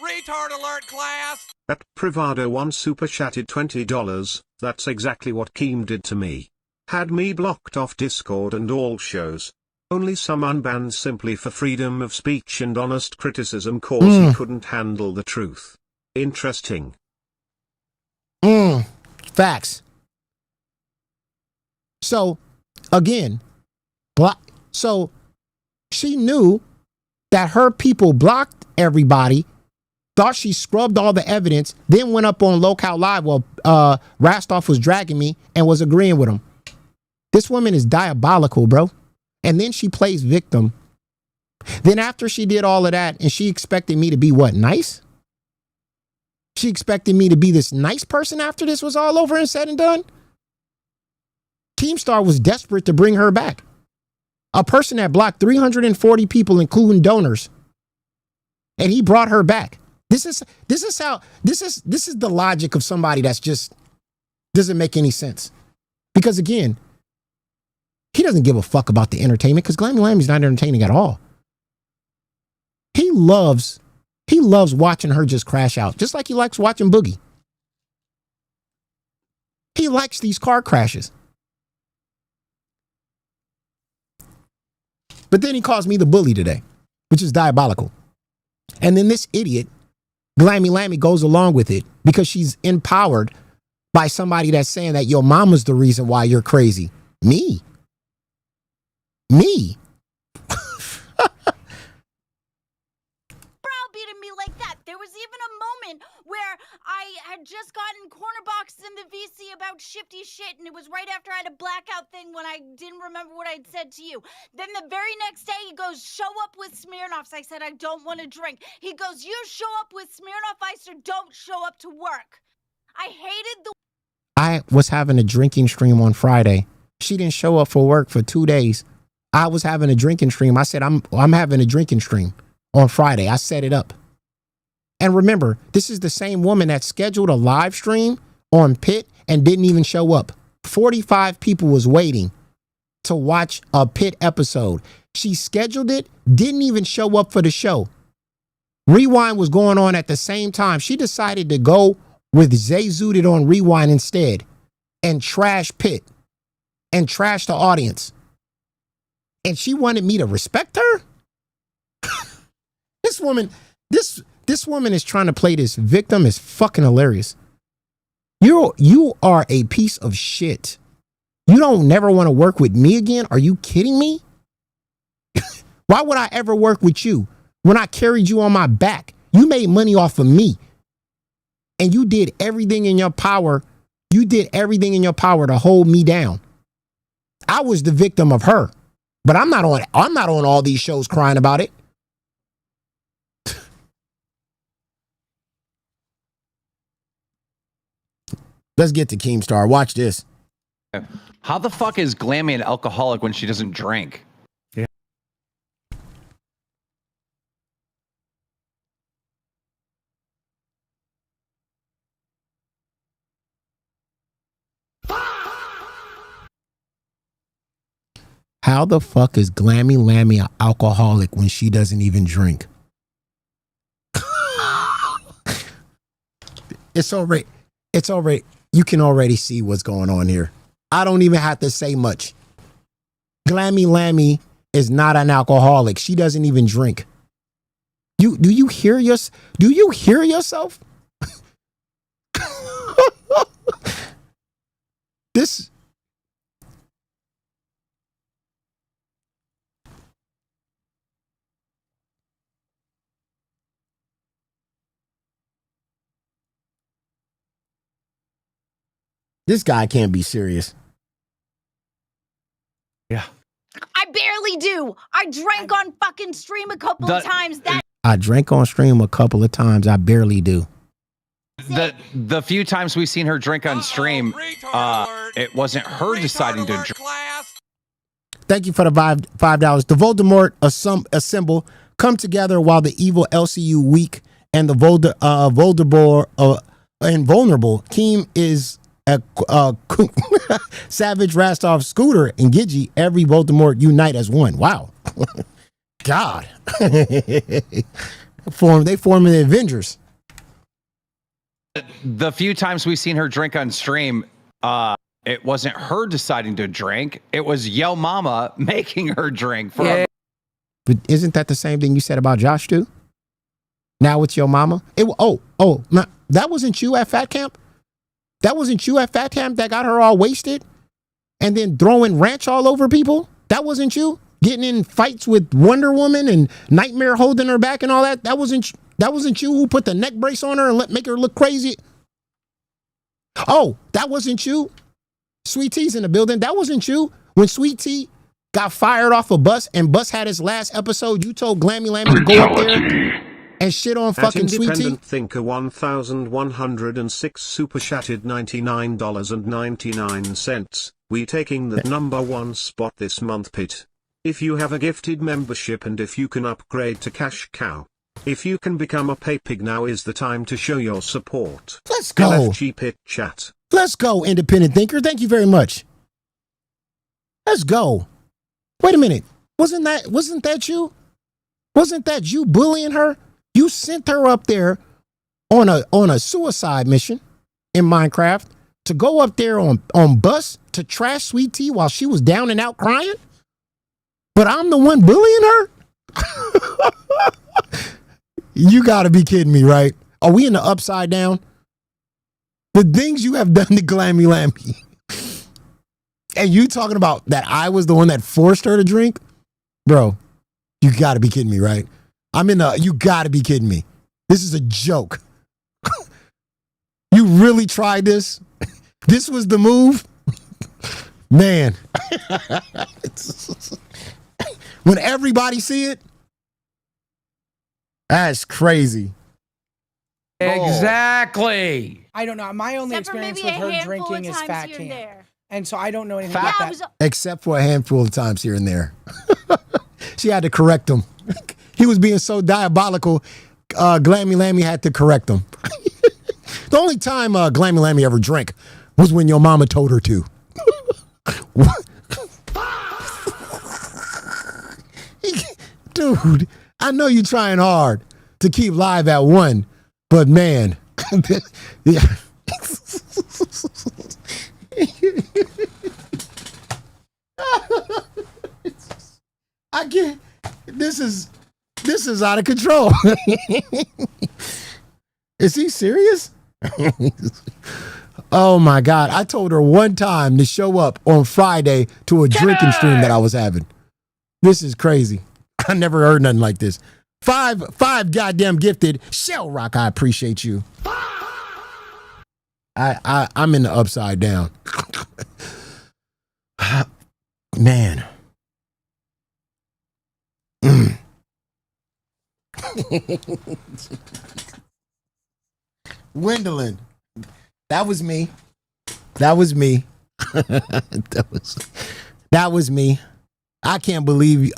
Retard alert, class! At Privado1 super chatted $20. That's exactly what Keem did to me. Had me blocked off Discord and all shows. Only some unbanned simply for freedom of speech and honest criticism cause he couldn't handle the truth. Interesting. Facts. So, again, so she knew that her people blocked everybody, thought she scrubbed all the evidence, then went up on Lolcow Live while Rastoff was dragging me and was agreeing with him. This woman is diabolical, bro. And then she plays victim. Then after she did all of that, and she expected me to be what, nice? She expected me to be this nice person after this was all over and said and done? Keemstar was desperate to bring her back. A person that blocked 340 people, including donors. And he brought her back. This is the logic of somebody that's just doesn't make any sense. Because again, he doesn't give a fuck about the entertainment because Glammy Lammy's not entertaining at all. He loves watching her just crash out, just like he likes watching Boogie. He likes these car crashes. But then he calls me the bully today, which is diabolical. And then this idiot, Glammy Lammy, goes along with it because she's empowered by somebody that's saying that your mama's the reason why you're crazy. Me. Browbeating me like that. There was even a moment where I had just gotten corner boxed in the VC about shifty shit, and it was right after I had a blackout thing when I didn't remember what I'd said to you. Then the very next day, he goes, show up with Smirnoffs. I said, I don't want to drink. He goes, you show up with Smirnoff Ice or don't show up to work. I hated the... I was having a drinking stream on Friday. She didn't show up for work for 2 days. I was having a drinking stream. I said, I'm having a drinking stream on Friday. I set it up. And remember, this is the same woman that scheduled a live stream on Pit and didn't even show up. 45 people was waiting to watch a Pit episode. She scheduled it, didn't even show up for the show. Rewind was going on at the same time. She decided to go with Zay Zooted on Rewind instead and trash Pit and trash the audience. And she wanted me to respect her? This woman is trying to play this victim. Is fucking hilarious. You are a piece of shit. You don't never want to work with me again? Are you kidding me? Why would I ever work with you when I carried you on my back? You made money off of me. And you did everything in your power. You did everything in your power to hold me down. I was the victim of her. But I'm not on all these shows crying about it. Let's get to Keemstar. Watch this. How the fuck is Glammy an alcoholic when she doesn't drink? Yeah. How the fuck is Glammy Lammy an alcoholic when she doesn't even drink? It's already. You can already see what's going on here. I don't even have to say much. Glammy Lammy is not an alcoholic. She doesn't even drink. Do you hear yourself? This. This guy can't be serious. Yeah. I barely do. I drank on fucking stream a couple of times. I drank on stream a couple of times. I barely do. The few times we've seen her drink on stream, it wasn't her deciding to drink. Thank you for the $5. The Voldemort assemble come together while the evil LCU weak and the invulnerable. Keem is a Savage, Rastov, Scooter, and Gidgee. Every Voldemort unite as one. Wow. God. They form the Avengers. The few times we've seen her drink on stream, it wasn't her deciding to drink. It was Yo Mama making her drink. But isn't that the same thing you said about Josh too? Now it's Yo Mama. That wasn't you at Fat Camp. That wasn't you at Fat Camp that got her all wasted, and then throwing ranch all over people. That wasn't you getting in fights with Wonder Woman and Nightmare holding her back and all that. That wasn't you who put the neck brace on her and make her look crazy. Oh, that wasn't you. Sweet T's in the building. That wasn't you. When Sweet T got fired off a bus and Bus had his last episode, you told Glammy Lammy to go up there and shit on fucking Sweet T. Independent Thinker 1106 super chatted $99.99. We taking the #1 spot this month, Pit. If you have a gifted membership and if you can upgrade to Cash Cow. If you can become a pay pig, now is the time to show your support. Let's go. LFG Pit chat. Let's go, Independent Thinker. Thank you very much. Let's go. Wait a minute. Wasn't that you? Wasn't that you bullying her? You sent her up there on a suicide mission in Minecraft to go up there on Bus to trash Sweet Tea while she was down and out crying? But I'm the one bullying her? You gotta be kidding me, right? Are we in the upside down? The things you have done to Glammy Lammy. And you talking about that I was the one that forced her to drink? Bro, you gotta be kidding me, right? You gotta be kidding me. This is a joke. You really tried this? This was the move? Man. When everybody see it, that's crazy. Exactly. I don't know. My only Except for experience maybe with a her handful drinking of is times Fat here and Camp. there. And so I don't know anything about that. Except for a handful of times here and there. She had to correct him. He was being so diabolical, Glammy Lammy had to correct him. The only time Glammy Lammy ever drank was when your mama told her to. Dude, I know you're trying hard to keep live at 1, but man. Yeah. I can't. This is out of control. Is he serious? Oh my God. I told her one time to show up on Friday to a drinking stream that I was having. This is crazy. I never heard nothing like this. Five goddamn gifted. Shell Rock, I appreciate you. I'm in the upside down. Man. Gwendolyn. That was me. That was me. That was me. I can't believe you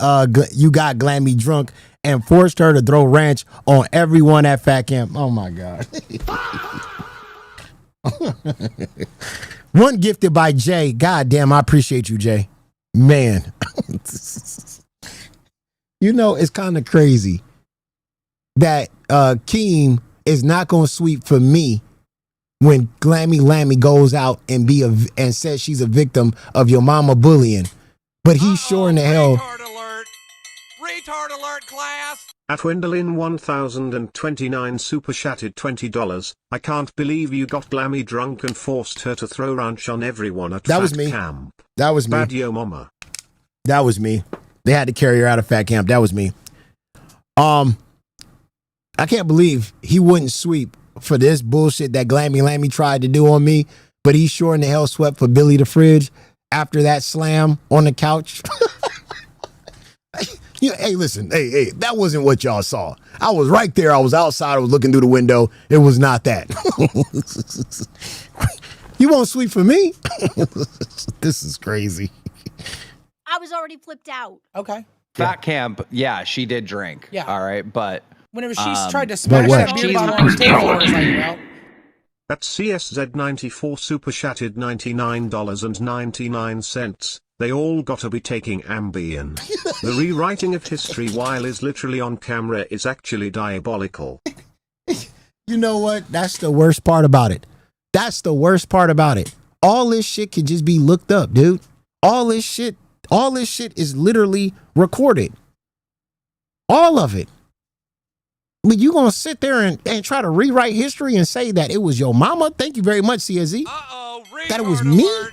got Glammy drunk and forced her to throw ranch on everyone at Fat Camp. Oh my God. One gifted by Jay. God damn, I appreciate you, Jay. Man. You know, it's kind of crazy that Keem is not going to sweep for me when Glammy Lammy goes out and and says she's a victim of your mama bullying. But he's sure in the hell. Retard alert, class. At Wendolin 1029 super chatted $20. I can't believe you got Glammy drunk and forced her to throw ranch on everyone at That was Fat me. Camp. That was me. Bad yo mama. That was me. They had to carry her out of Fat Camp. That was me. I can't believe he wouldn't sweep for this bullshit that Glammy Lammy tried to do on me, but he sure in the hell swept for Billy the Fridge after that slam on the couch. Hey, listen, hey, that wasn't what y'all saw. I was right there. I was outside. I was looking through the window. It was not that. You won't sweep for me? This is crazy. I was already flipped out. Okay. Fat Camp, yeah, she did drink. Yeah. All right, but Whenever she's tried to But smash what? that beer bottle on the table, I was like, well, That's CSZ94 super chatted $99.99. They all gotta be taking Ambien. The rewriting of history while is literally on camera is actually diabolical. You know what? That's the worst part about it. That's the worst part about it. All this shit can just be looked up, dude. All this shit is literally recorded. All of it. But you gonna sit there and try to rewrite history and say that it was your mama? Thank you very much, CSZ. Uh-oh, That it was retard me? alert.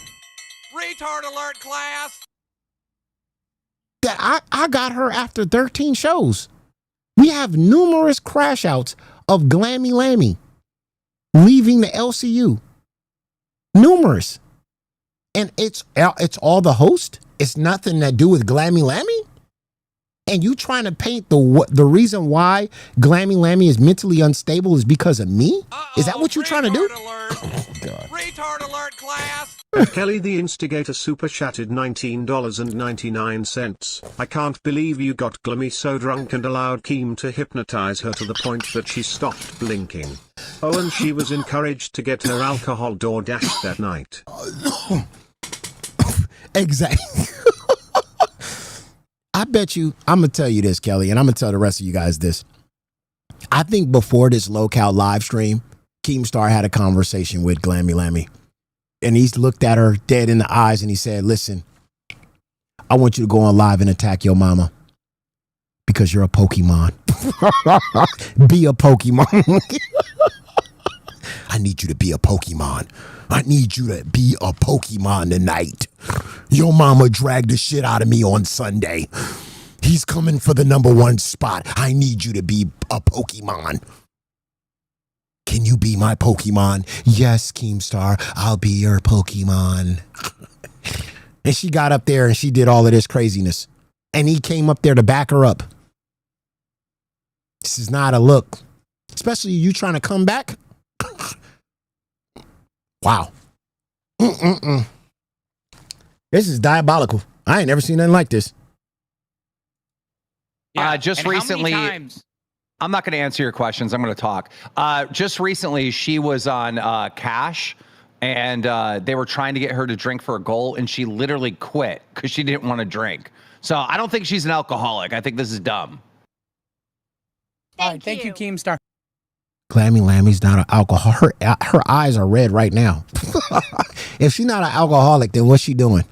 Retard alert, class. That I got her after 13 shows. We have numerous crash outs of Glammy Lammy leaving the LCU. Numerous. And it's all the host. It's nothing to do with Glammy Lammy. And you trying to paint the reason why Glammy Lammy is mentally unstable is because of me? Is that what you're trying to do? Oh, God. Retard alert, class. Kelly the Instigator super chatted $19.99. I can't believe you got Glammy so drunk and allowed Keem to hypnotize her to the point that she stopped blinking. Oh, and she was encouraged to get her alcohol door dashed that night. Exactly. I bet you, I'm going to tell you this, Kelly, and I'm going to tell the rest of you guys this. I think before this Lolcow live stream, Keemstar had a conversation with Glammy Lammy. And he's looked at her dead in the eyes and he said, listen, I want you to go on live and attack your mama because you're a Pokemon. Be a Pokemon. I need you to be a Pokemon. I need you to be a Pokemon tonight. Your mama dragged the shit out of me on Sunday. He's coming for the #1 spot. I need you to be a Pokemon. Can you be my Pokemon? Yes, Keemstar, I'll be your Pokemon. And she got up there and she did all of this craziness. And he came up there to back her up. This is not a look. Especially you trying to come back. Wow. This is diabolical. I ain't never seen nothing like this. Just recently, I'm not going to answer your questions. I'm going to talk. Just recently, she was on Cash, and they were trying to get her to drink for a goal, and she literally quit because she didn't want to drink. So I don't think she's an alcoholic. I think this is dumb. all right, thank you, Keemstar. Glammy Lammy's not an alcoholic. Her eyes are red right now. If she's not an alcoholic, then what's she doing?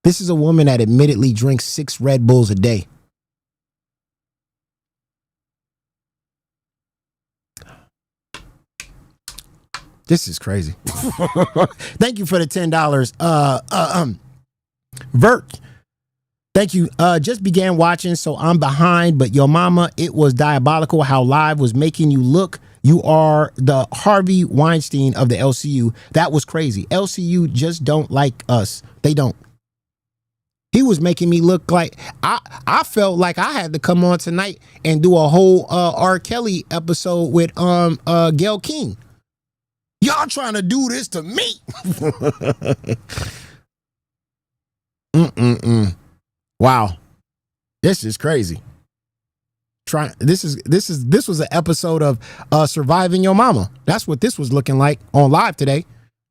This is a woman that admittedly drinks 6 Red Bulls a day. This is crazy. Thank you for the $10. Vert. Thank you. Just began watching, so I'm behind, but your mama, it was diabolical how live was making you look. You are the Harvey Weinstein of the LCU. That was crazy. LCU just don't like us. They don't. He was making me look like I felt like I had to come on tonight and do a whole R. Kelly episode with Gail King. Y'all trying to do this to me? Wow, this is crazy. This was an episode of Surviving Your Mama. That's what this was looking like on live today.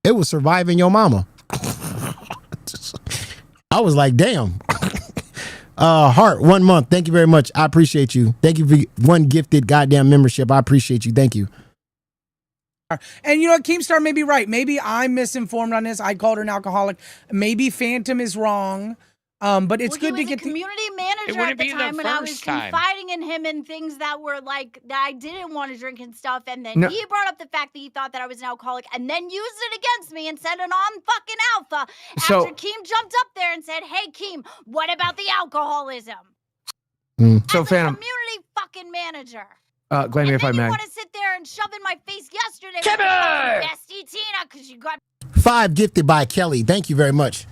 It was Surviving Your Mama. I was like, damn. Heart, 1 month. Thank you very much. I appreciate you. Thank you for 1 gifted goddamn membership. I appreciate you. Thank you. And you know what? Keemstar may be right. Maybe I'm misinformed on this. I called her an alcoholic. Maybe Phantom is wrong. But it's good to get the community manager at the time when I was confiding in him in things that were like that I didn't want to drink and stuff, and then he brought up the fact that he thought that I was an alcoholic, and then used it against me and said it on fucking Alpha after Keem jumped up there and said, "Hey Keem, what about the alcoholism?" So Phantom, community fucking manager. Glammy, if I may. You want to sit there and shove in my face yesterday, bestie Tina, because you got 5 gifted by Kelly. Thank you very much.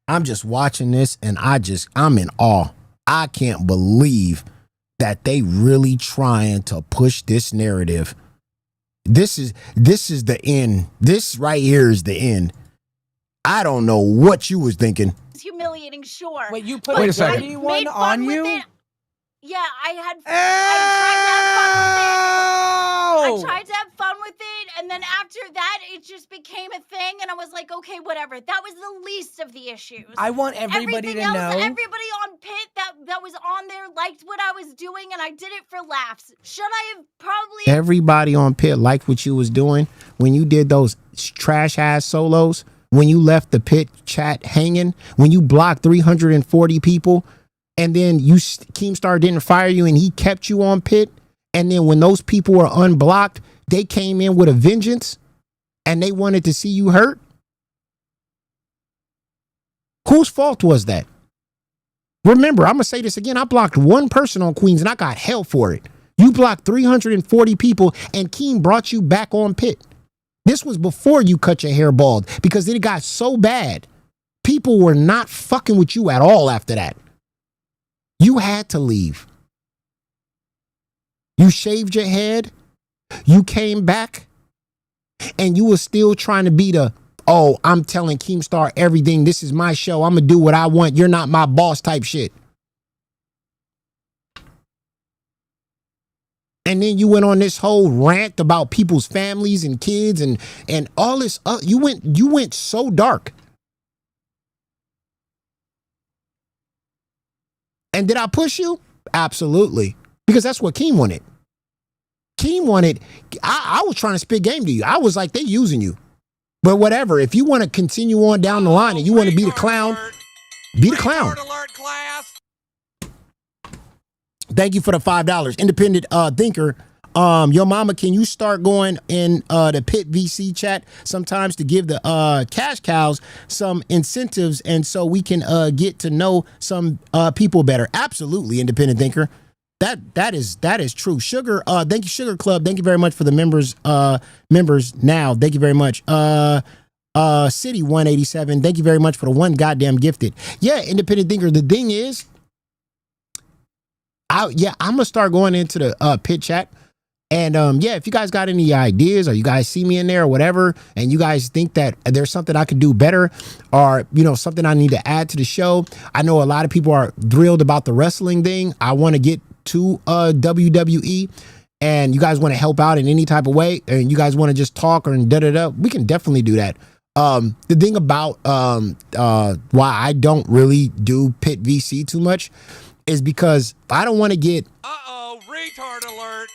I'm just watching this and I'm in awe. I can't believe that they really trying to push this narrative. This is the end. This right here is the end. I don't know what you was thinking. It's humiliating, sure. Wait, you put a second. one on you? Yeah, I Oh! tried to have fun with it, and then after that, it just became a thing, and I was like, okay, whatever. That was the least of the issues. I want everybody Everything to else, know. everybody on Pit that was on there liked what I was doing, and I did it for laughs. Should I have probably... Everybody on Pit liked what you was doing when you did those trash ass solos, when you left the Pit chat hanging, when you blocked 340 people, and then Keemstar didn't fire you and he kept you on Pit. And then when those people were unblocked, they came in with a vengeance and they wanted to see you hurt. Whose fault was that? Remember, I'm going to say this again. I blocked one person on Queens and I got hell for it. You blocked 340 people and Keem brought you back on Pit. This was before you cut your hair bald because it got so bad. People were not fucking with you at all after that. You had to leave. You shaved your head. You came back and you were still trying to be the, oh, I'm telling Keemstar everything. This is my show. I'm going to do what I want. You're not my boss type shit. And then you went on this whole rant about people's families and kids and all this. You went so dark. And did I push you? Absolutely. Because that's what Keem wanted. Keem wanted, I was trying to spit game to you. I was like, they using you. But whatever, if you want to continue on down the line and you want to be the clown, be the clown. Thank you for the $5. Independent thinker. Your mama, can you start going in the Pit VC chat sometimes to give the cash cows some incentives and so we can get to know some people better? Absolutely, independent thinker. That is true. Sugar, thank you, Sugar Club. Thank you very much for the members now. Thank you very much. City 187. Thank you very much for the one goddamn gifted. Yeah, independent thinker. The thing is, I'm gonna start going into the Pit chat. And if you guys got any ideas or you guys see me in there or whatever, and you guys think that there's something I could do better or, something I need to add to the show. I know a lot of people are thrilled about the wrestling thing. I want to get to WWE and you guys want to help out in any type of way and you guys want to just talk or da-da-da, we can definitely do that. The thing about why I don't really do Pit VC too much is because I don't want to get... Retard alert!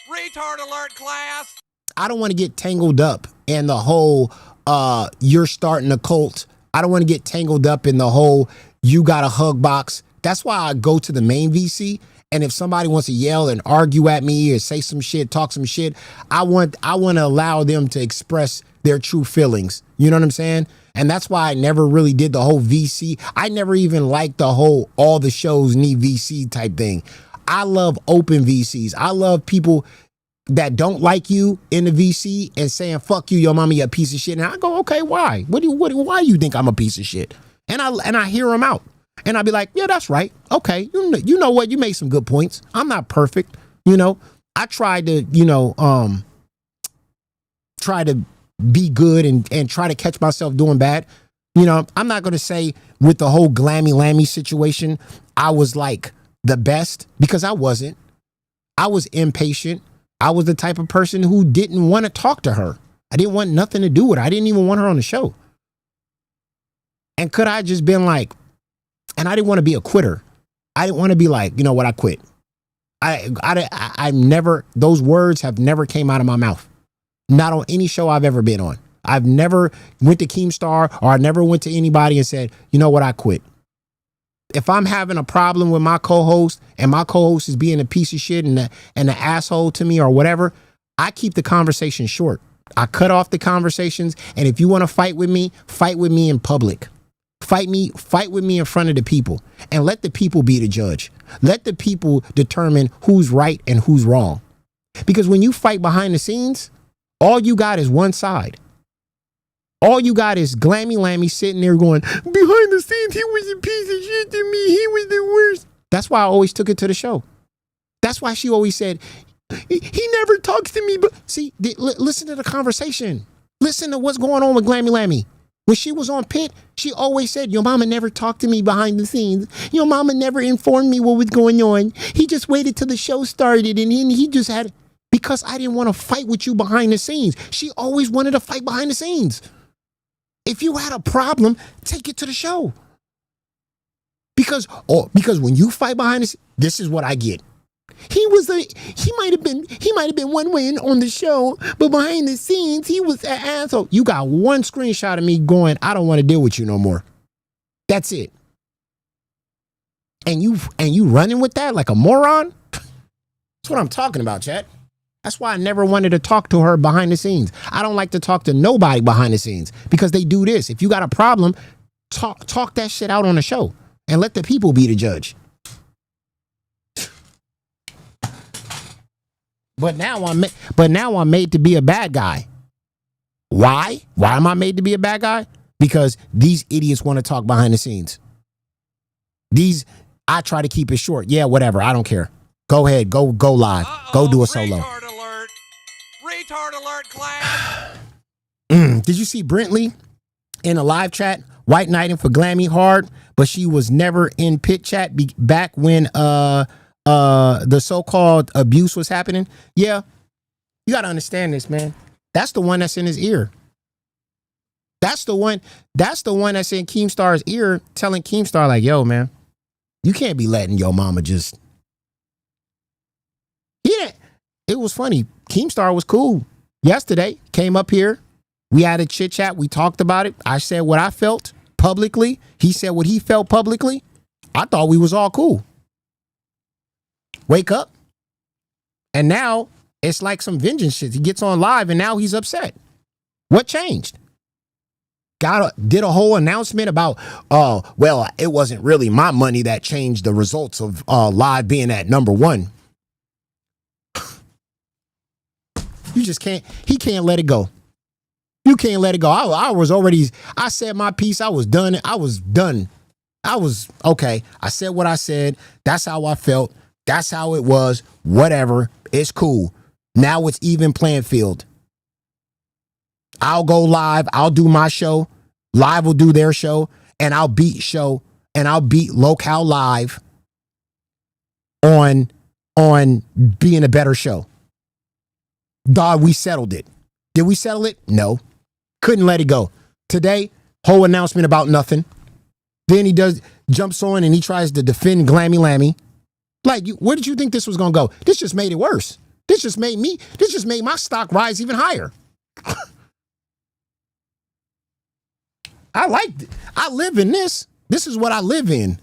Retard alert, class! I don't want to get tangled up in the whole you're starting a cult. I don't want to get tangled up in the whole you got a hug box. That's why I go to the main VC. And if somebody wants to yell and argue at me or say some shit, talk some shit, I want to allow them to express their true feelings. You know what I'm saying? And that's why I never really did the whole VC. I never even liked the whole all the shows need VC type thing. I love open VCs. I love people that don't like you in the VC and saying, fuck you, your mommy, you a piece of shit. And I go, okay, why? Why do you think I'm a piece of shit? And I hear them out. And I'll be like, yeah, that's right. Okay, you know what? You made some good points. I'm not perfect. I tried to, try to be good and try to catch myself doing bad. I'm not going to say with the whole Glammy Lammy situation, I was like the best because I wasn't. I was impatient. I was the type of person who didn't want to talk to her. I didn't want nothing to do with her. I didn't even want her on the show. And could I just been like, and I didn't want to be a quitter. I didn't want to be like, you know what, I quit. I never, those words have never came out of my mouth. Not on any show I've ever been on. I've never went to Keemstar or I never went to anybody and said, you know what, I quit. If I'm having a problem with my co-host and my co-host is being a piece of shit and an asshole to me or whatever, I keep the conversation short. I cut off the conversations. And if you want to fight with me in public. Fight with me in front of the people and let the people be the judge. Let the people determine who's right and who's wrong. Because when you fight behind the scenes, all you got is one side. All you got is Glammy Lammy sitting there going, behind the scenes, he was a piece of shit to me. He was the worst. That's why I always took it to the show. That's why she always said, he never talks to me. But see, listen to the conversation. Listen to what's going on with Glammy Lammy. When she was on Pit, she always said, your mama never talked to me behind the scenes. Your mama never informed me what was going on. He just waited till the show started and then he just had, because I didn't want to fight with you behind the scenes. She always wanted to fight behind the scenes. If you had a problem, take it to the show. Because when you fight behind the scenes, this is what I get. He might have been one way on the show, but behind the scenes, he was an asshole. You got one screenshot of me going, I don't want to deal with you no more. That's it. And you running with that like a moron? That's what I'm talking about, chat. That's why I never wanted to talk to her behind the scenes. I don't like to talk to nobody behind the scenes because they do this. If you got a problem, talk that shit out on the show and let the people be the judge. But now I'm made to be a bad guy. Why? Why am I made to be a bad guy? Because these idiots want to talk behind the scenes. I try to keep it short. Yeah, whatever. I don't care. Go ahead. Go live. Go do a solo. Retard alert, class. Did you see Brentley in a live chat? White knighting for Glammy hard, but she was never in pit chat back when the so-called abuse was happening. Yeah, you got to understand this, man. That's the one that's in his ear. That's the one that's in Keemstar's ear telling Keemstar like, yo, man, you can't be letting your mama just. Yeah, it was funny. Keemstar was cool yesterday. Came up here. We had a chit chat. We talked about it. I said what I felt publicly. He said what he felt publicly. I thought we was all cool. Wake up. And now it's like some vengeance shit. He gets on live and now he's upset. What changed? Did a whole announcement about, well, it wasn't really my money that changed the results of live being at #1. You just can't, he can't let it go. You can't let it go. I said my piece. I was done. Okay. I said what I said. That's how I felt. That's how it was. Whatever. It's cool. Now it's even playing field. I'll go live. I'll do my show. Live will do their show. And I'll beat Lolcow live on being a better show. Dog, we settled it. Did we settle it? No. Couldn't let it go. Today, whole announcement about nothing. Then he jumps on and he tries to defend Glammy Lammy. Like, where did you think this was going to go? This just made it worse. This just made my stock rise even higher. I live in this. This is what I live in.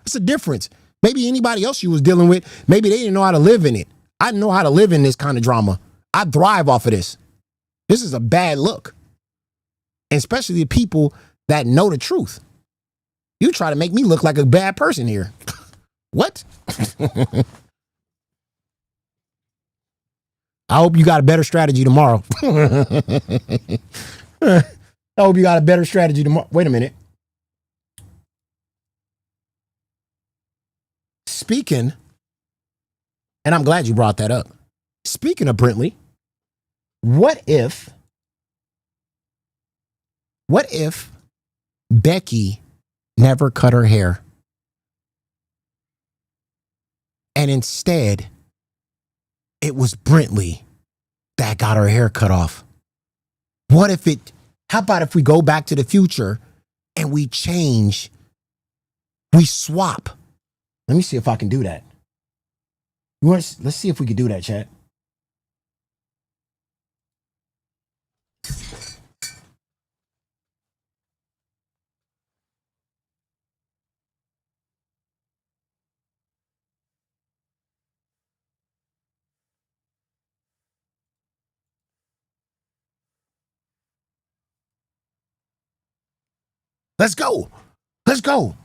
It's a difference. Maybe anybody else you was dealing with, maybe they didn't know how to live in it. I know how to live in this kind of drama. I thrive off of this. This is a bad look. And especially the people that know the truth. You try to make me look like a bad person here. What? I hope you got a better strategy tomorrow. I hope you got a better strategy tomorrow. Wait a minute. Speaking, and I'm glad you brought that up. Speaking of Brentley, what if Becky never cut her hair and instead it was Brentley that got her hair cut off? How about if we go back to the future and we swap? Let me see if I can do that. Let's see if we can do that, chat. Let's go. Let's go.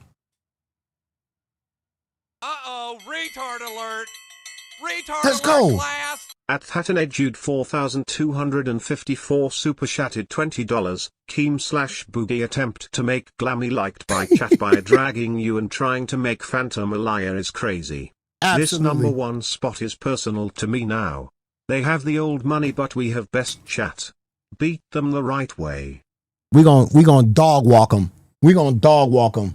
Uh-oh, retard alert. Retard Let's alert, go. class. At Thatanajude 4254 super chatted $20. Keem/Boogie attempt to make Glammy liked by chat by dragging you and trying to make Phantom a liar is crazy. Absolutely. This #1 spot is personal to me now. They have the old money but we have best chat. Beat them the right way. We gonna dog walk them. We gonna dog walk them.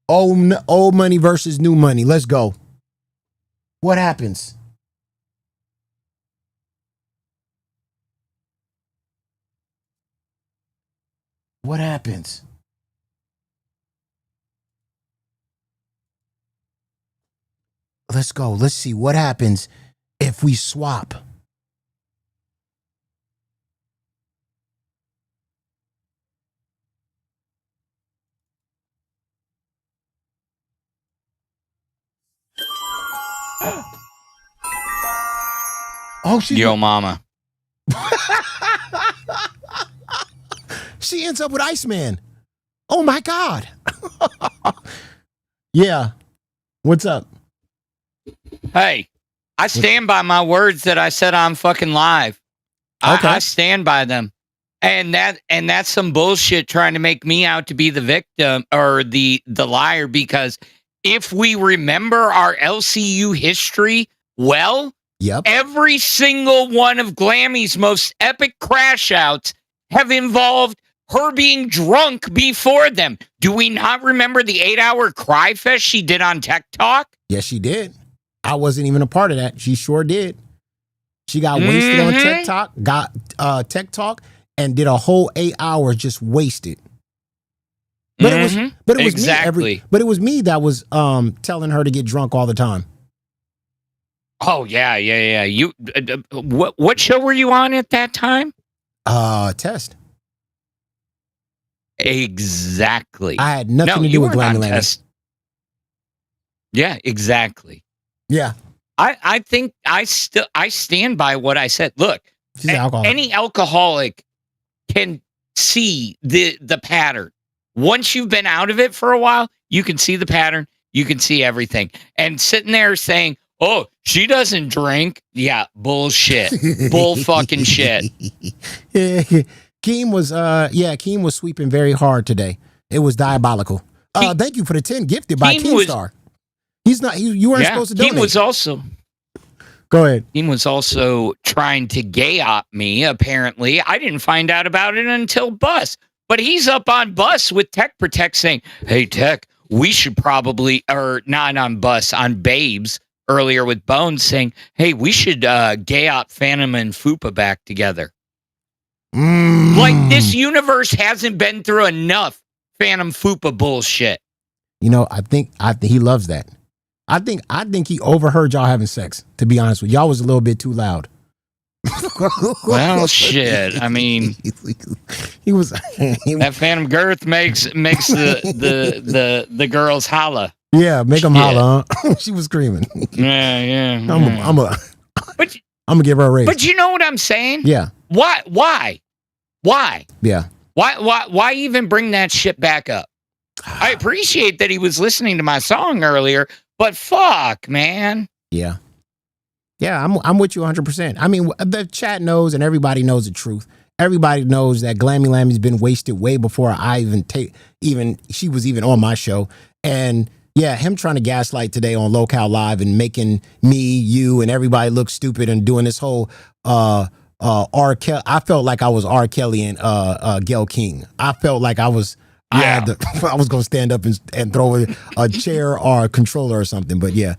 Old money versus new money. Let's go. What happens? What happens? Let's go. Let's see what happens if we swap. Oh, Yo, mama. She ends up with Iceman. Oh my God. Yeah. What's up? Hey, I stand by my words that I said on fucking live. Okay. I stand by them. And that's some bullshit trying to make me out to be the victim or the liar, because if we remember our LCU history well, every single one of Glammy's most epic crash outs have involved her being drunk before them. Do we not remember the 8-hour cry fest she did on Tech Talk? Yes, she did. I wasn't even a part of that. She sure did. She got wasted on Tech Talk, Tech Talk, and did a whole 8 hours just wasted. But it was exactly. But it was me that was telling her to get drunk all the time. Oh yeah. You what show were you on at that time? Test. Exactly. I had nothing to do with Glammy Lammy. Yeah, exactly. Yeah. I think I stand by what I said. Look, any alcoholic can see the pattern. Once you've been out of it for a while, you can see the pattern. You can see everything. And sitting there saying, "Oh, she doesn't drink." Yeah, bullshit. Bull fucking shit. Keem was sweeping very hard today. It was diabolical. Thank you for the 10 gifted by Keemstar. You weren't supposed to donate. Keem was also. Go ahead. Keem was also trying to gay op me, apparently. I didn't find out about it until Bus. But he's up on Bus with Tech Protect saying, "Hey, Tech, we should probably," or not on Bus, on Babes earlier with Bones saying, "Hey, we should gay op Phantom and Fupa back together." Like, this universe hasn't been through enough Phantom Fupa bullshit. You know, I think he loves that. I think he overheard y'all having sex, to be honest with you. Y'all was a little bit too loud. Well, shit. I mean, he was that Phantom Girth makes the girls holla. Yeah, make them holla. Huh? She was screaming. Yeah. I'm gonna give her a raise. But you know what I'm saying? Yeah. Why? Yeah. Why even bring that shit back up? I appreciate that he was listening to my song earlier, but fuck, man. Yeah. Yeah, I'm with you 100%. I mean, the chat knows and everybody knows the truth. Everybody knows that Glammy Lammy's been wasted way before I she was even on my show. And yeah, him trying to gaslight today on Lolcow Live and making me, you, and everybody look stupid and doing this whole R. Kelly. I felt like I was R. Kelly and Gayle King. I felt like I was I was gonna stand up and throw a chair or a controller or something. But yeah.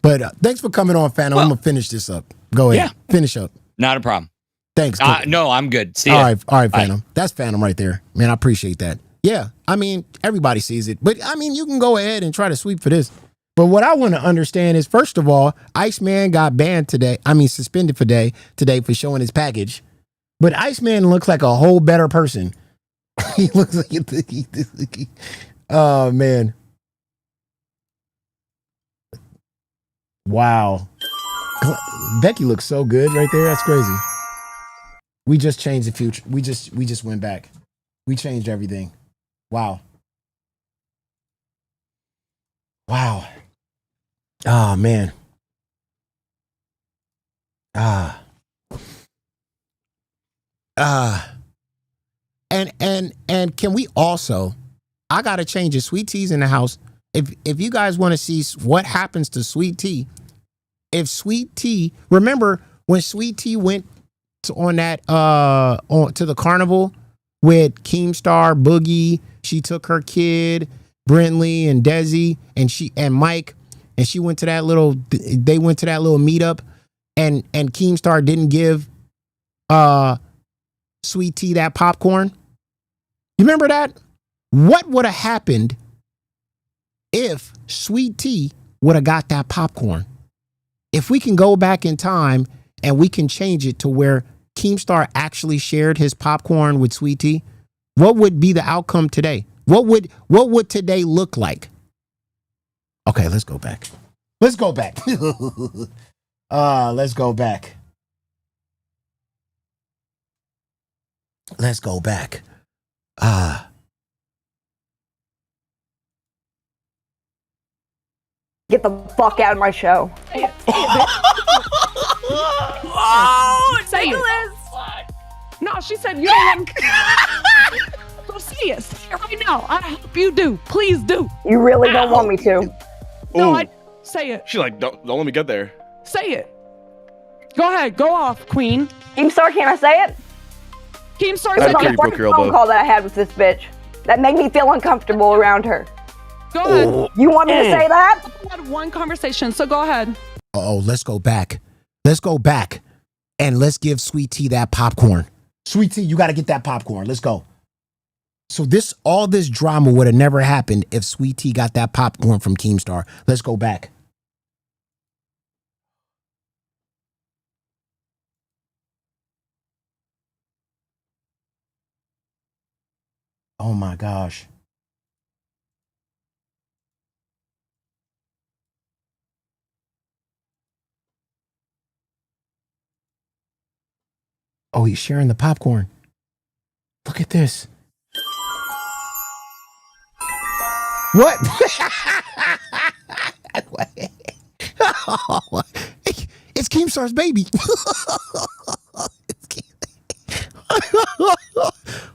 But thanks for coming on, Phantom. I'm gonna finish this up. Go ahead. Yeah. Finish up. Not a problem. Thanks. No, I'm good. See ya. All right, Phantom. That's Phantom right there. Man, I appreciate that. Yeah, I mean, everybody sees it. But I mean, you can go ahead and try to sweep for this. But what I want to understand is, first of all, Iceman got banned today. I mean, suspended for today for showing his package. But Iceman looks like a whole better person. He looks like oh man. Wow. Becky looks so good right there. That's crazy. We just changed the future. We just went back. We changed everything. Wow. Wow. Oh man. And can we also, I gotta change it. Sweet Tea's in the house. If you guys want to see what happens to Sweet Tea, if Sweet Tea, remember when Sweet Tea went to the carnival with Keemstar, Boogie. She took her kid, Brentley and Desi, and Mike, and they went to that little meetup, and Keemstar didn't give Sweet Tea that popcorn. You remember that? What would have happened if Sweet Tea would have got that popcorn? If we can go back in time and we can change it to where Keemstar actually shared his popcorn with Sweet Tea, what would be the outcome today? What would today look like? Okay, let's go back. Let's go back. Let's go back. Let's go back. Get the fuck out of my show. Oh, Say Nicholas. it. No, she said you don't want Go say it. Say it right now. I hope you do. Please do. You really don't want me to. No, say it. She's like, don't let me get there. Say it. Go ahead. Go off, Queen. Keemstar, can I say it? Keemstar, That's said on pretty the broke first your phone elbow. call that I had with this bitch. That made me feel uncomfortable around her. Go ahead. You want me to say that? We had one conversation, so go ahead. Oh, let's go back. Let's go back and let's give Sweet Tea that popcorn. Sweet Tea, you got to get that popcorn. Let's go. So all this drama would have never happened if Sweet Tea got that popcorn from Keemstar. Let's go back. Oh my gosh. Oh, he's sharing the popcorn. Look at this. What? It's Keemstar's baby.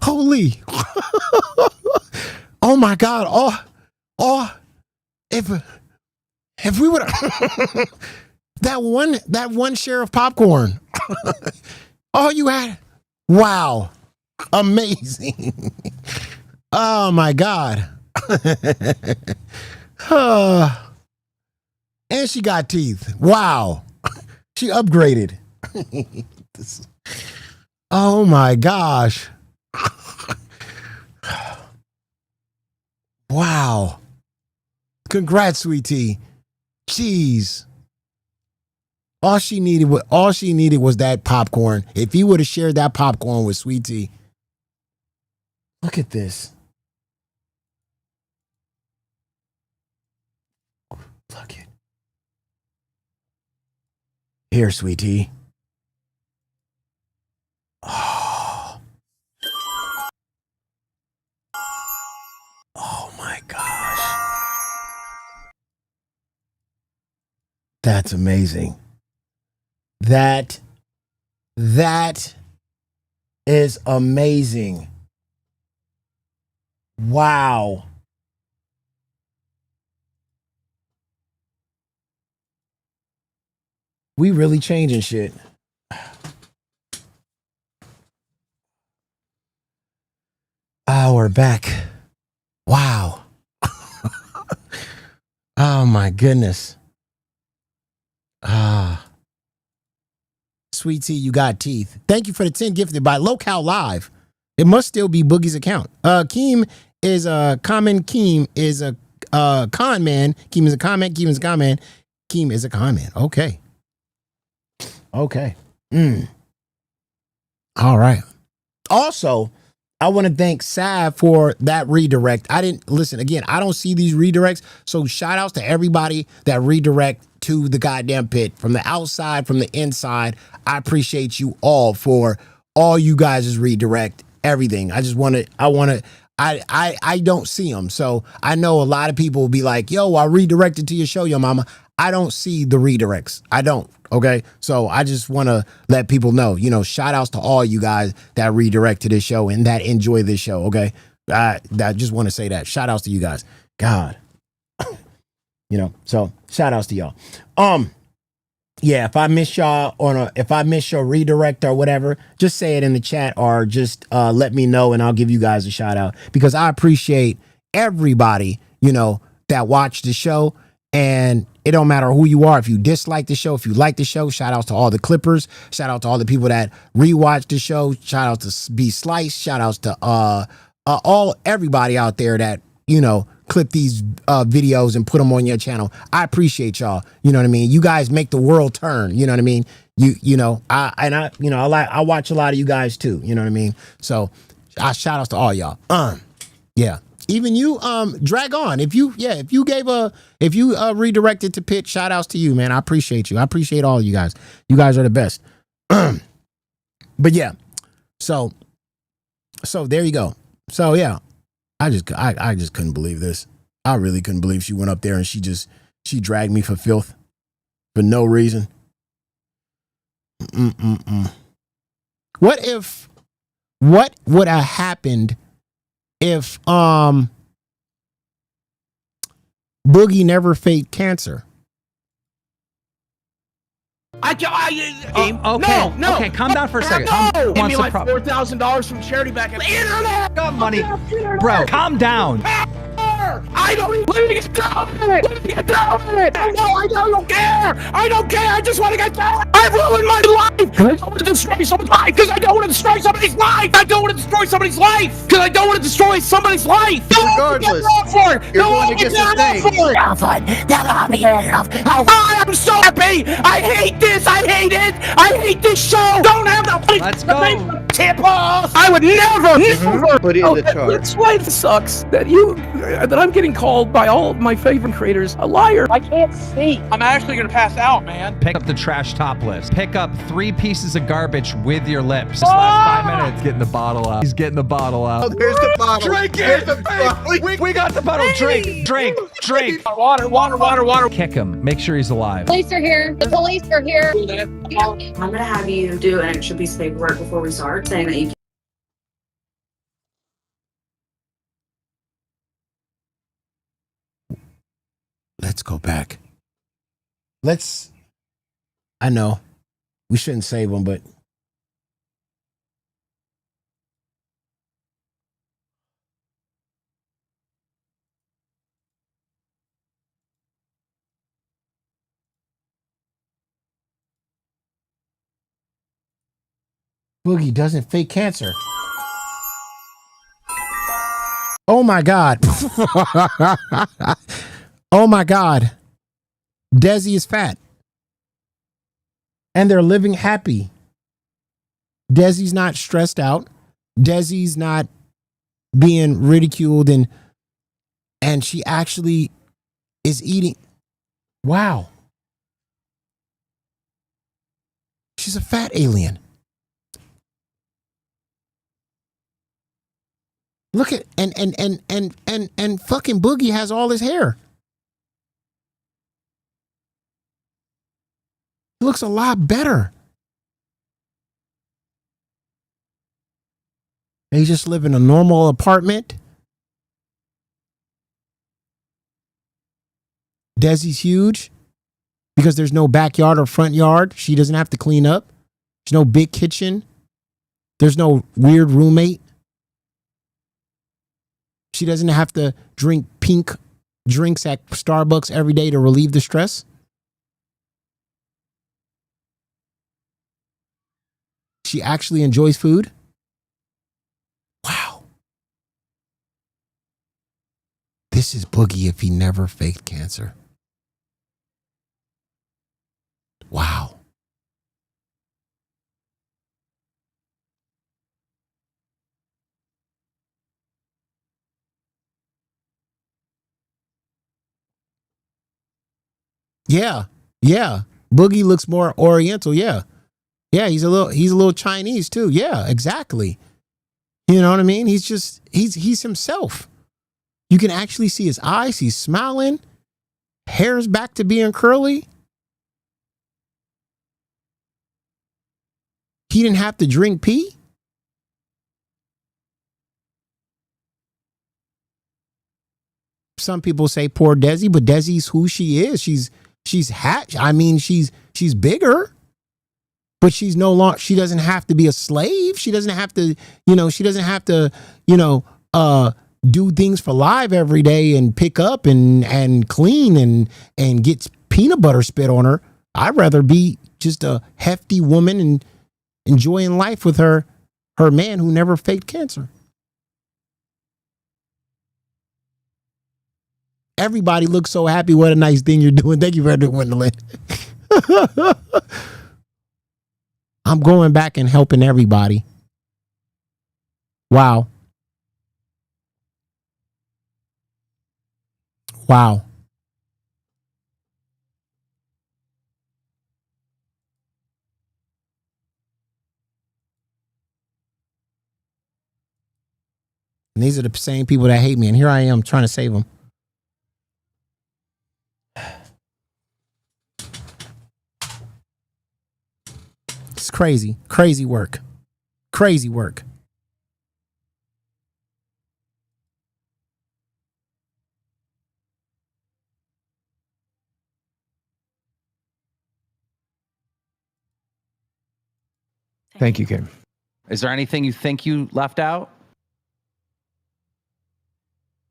Holy. Oh my God. If we would have that one share of popcorn. All you had. Wow. Amazing. Oh my God. And she got teeth. Wow. She upgraded. Oh my gosh. Wow. Congrats, Sweet Tea. Jeez. All she needed was that popcorn. If he would have shared that popcorn with Sweet Tea. Look at this. Look it. Here, Sweet Tea. Oh. Oh my gosh. That's amazing. That is amazing. Wow. We really changing shit. Oh, we're back. Wow. Oh my goodness. Sweet Tea, you got teeth. Thank you for the 10 gifted by Lolcow Live. It must still be Boogie's account. Keem is a common. Keem is a con man. Keem is a comment. Keem is a con man. Keem is a con man. Okay. Okay. All right. Also, I want to thank Sav for that redirect. I didn't listen again. I don't see these redirects. So shout outs to everybody that redirect to the goddamn pit from the outside, from the inside. I appreciate you all for all you guys' redirect, everything. I don't see them. So I know a lot of people will be like, yo, I redirected to your show, yo mama. I don't see the redirects. I don't. Okay. So I just want to let people know, shout outs to all you guys that redirect to this show and that enjoy this show. Okay. I just want to say that. Shout outs to you guys. God. So shout outs to y'all. yeah, if I miss y'all if I miss your redirect or whatever, just say it in the chat or just let me know and I'll give you guys a shout out because I appreciate everybody, that watched the show. And it don't matter who you are. If you dislike the show, if you like the show, shout out to all the Clippers. Shout out to all the people that rewatch the show. Shout out to B Slice. Shout outs to everybody out there that, clip these videos and put them on your channel. I appreciate y'all. You know what I mean? You guys make the world turn. You know what I mean? I watch a lot of you guys too. You know what I mean? So I shout outs to all y'all. Yeah. Even you, drag on. If you redirected to pitch, shout outs to you, man. I appreciate you. I appreciate all of you guys. You guys are the best. But yeah, so there you go. So yeah, I just couldn't believe this. I really couldn't believe she went up there and she dragged me for filth for no reason. What would have happened if Boogie never faked cancer? Okay, No. okay, calm down for a second. No. Give me Wants like to $4,000 from charity back at the internet. got money, bro. Calm down. I don't even let me get down in it. Let me get down in it. No, I don't care. I don't care. I just want to get down. I've ruined my life because I don't want to destroy someone's life. Because I don't want to destroy somebody's life. I don't want to destroy somebody's life. Because I don't want to destroy somebody's life. Regardless, you're going to get the thing. I'm so happy. I hate this. I hate it. I hate this show. Don't have the. Let's go. Tip off. I would never. Put it in the chart. That's why it sucks that I'm getting called by all of my favorite creators a liar. I can't see. I'm actually gonna pass out, man. Pick up the trash top list. Pick up 3 pieces of garbage with your lips. This last 5 minutes. Getting the bottle out. He's getting the bottle out. Oh, there's the bottle. Drink it. We got the bottle. Drink. Water. Kick him. Make sure he's alive. Police are here. The police are here. I'm gonna have you do an extra piece of paperwork before we start, saying that you. Let's go back. I know we shouldn't save them, but Boogie doesn't fake cancer. Oh my God. Oh my God. Desi is fat. And they're living happy. Desi's not stressed out. Desi's not being ridiculed and she actually is eating. Wow. She's a fat alien. Look at and fucking Boogie has all his hair. He looks a lot better. They just live in a normal apartment. Desi's huge because there's no backyard or front yard. She doesn't have to clean up. There's no big kitchen. There's no weird roommate. She doesn't have to drink pink drinks at Starbucks every day to relieve the stress. She actually enjoys food. Wow. This is Boogie if he never faked cancer. Wow. Yeah. Boogie looks more Oriental. Yeah, he's a little Chinese too. Yeah, exactly. You know what I mean? He's himself. You can actually see his eyes. He's smiling. Hair's back to being curly. He didn't have to drink pee. Some people say poor Desi, but Desi's who she is. She's She's bigger, but she's no longer, she doesn't have to be a slave. She doesn't have to, she doesn't have to, do things for live every day and pick up and clean and get peanut butter spit on her. I'd rather be just a hefty woman and enjoying life with her man who never faked cancer. Everybody looks so happy. What a nice thing you're doing. Thank you for doing, Gwendolyn. I'm going back and helping everybody. Wow. Wow. And these are the same people that hate me. And here I am trying to save them. It's crazy. Crazy work. Crazy work. Thank you, Kim. Is there anything you think you left out?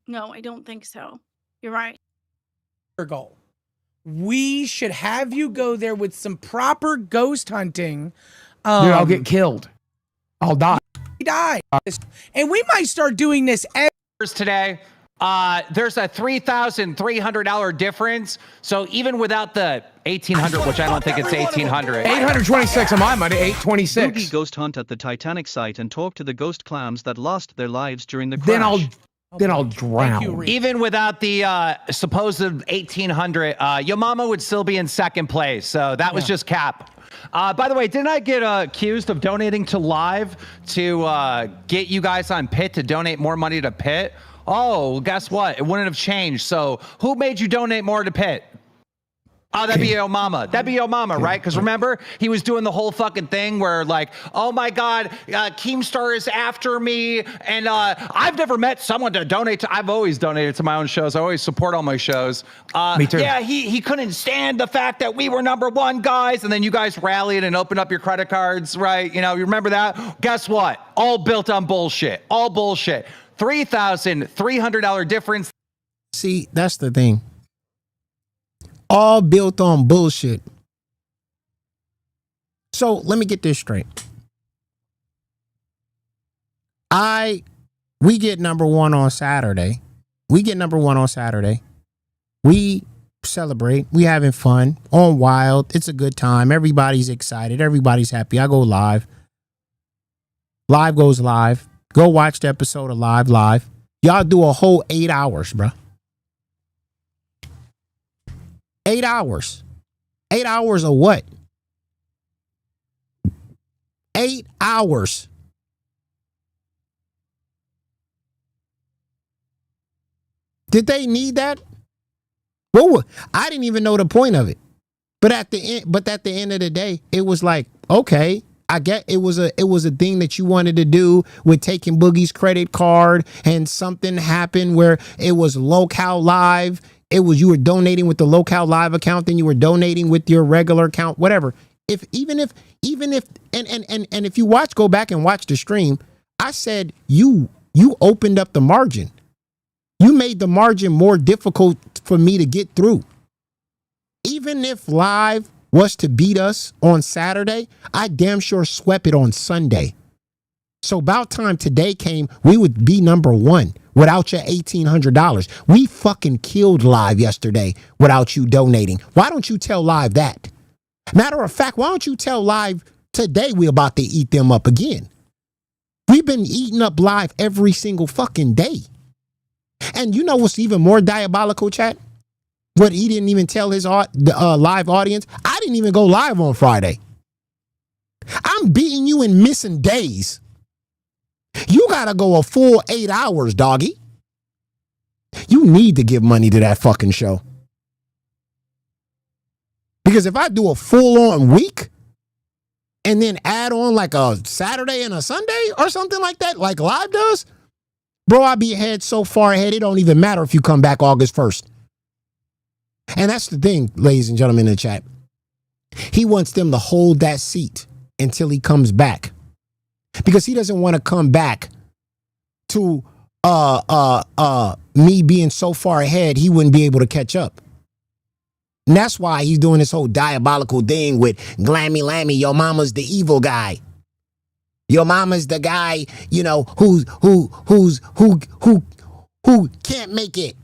No, I don't think so. You're right. Goal. We should have you go there with some proper ghost hunting. Dude, I'll get killed. I'll die. Die. And we might start doing this today. There's a $3,300 difference. So even without the 1,800, which I don't think it's 1,800. 826 on my money, 826. Boogie ghost hunt at the Titanic site and talk to the ghost clams that lost their lives during the crash. Then I'll drown. Even without the supposed 1,800, your mama would still be in second place. So that was just cap. By the way, didn't I get accused of donating to Live to get you guys on Pit to donate more money to Pit? Oh, guess what? It wouldn't have changed. So who made you donate more to Pit? Oh, that'd be your mama. That'd be your mama, right? Because remember, he was doing the whole fucking thing where like, oh my God, Keemstar is after me. And I've never met someone to donate to. I've always donated to my own shows. I always support all my shows. Me too. Yeah, he couldn't stand the fact that we were #1 guys. And then you guys rallied and opened up your credit cards, right? You remember that? Guess what? All built on bullshit. All bullshit. $3,300 difference. See, that's the thing. All built on bullshit. So let me get this straight. We get #1 on Saturday. We celebrate. We having fun on Wild. It's a good time. Everybody's excited. Everybody's happy. I go live. Live goes live. Go watch the episode of Live. Y'all do a whole 8 hours, bro. 8 hours. 8 hours of what? 8 hours. Did they need that? Well, I didn't even know the point of it. But at the end of the day, it was like, okay, I get it was a thing that you wanted to do with taking Boogie's credit card, and something happened where it was Lolcow Live. It was you were donating with the Lolcow Live account, then you were donating with your regular account, whatever. Even if if you go back and watch the stream, I said you opened up the margin. You made the margin more difficult for me to get through. Even if Live was to beat us on Saturday, I damn sure swept it on Sunday. So about time today came, we would be #1 without your $1,800. We fucking killed Live yesterday without you donating. Why don't you tell Live that? Matter of fact, why don't you tell Live today we're about to eat them up again? We've been eating up Live every single fucking day. And you know what's even more diabolical, chat? What he didn't even tell his live audience? I didn't even go live on Friday. I'm beating you in missing days. You gotta go a full 8 hours, doggy. You need to give money to that fucking show. Because if I do a full-on week and then add on like a Saturday and a Sunday or something like that, like Live does, bro, I'll be ahead so far ahead, it don't even matter if you come back August 1st. And that's the thing, ladies and gentlemen in the chat. He wants them to hold that seat until he comes back. Because he doesn't want to come back to me being so far ahead he wouldn't be able to catch up. And that's why he's doing this whole diabolical thing with Glammy Lammy, your mama's the evil guy. Your mama's the guy, you know, who can't make it.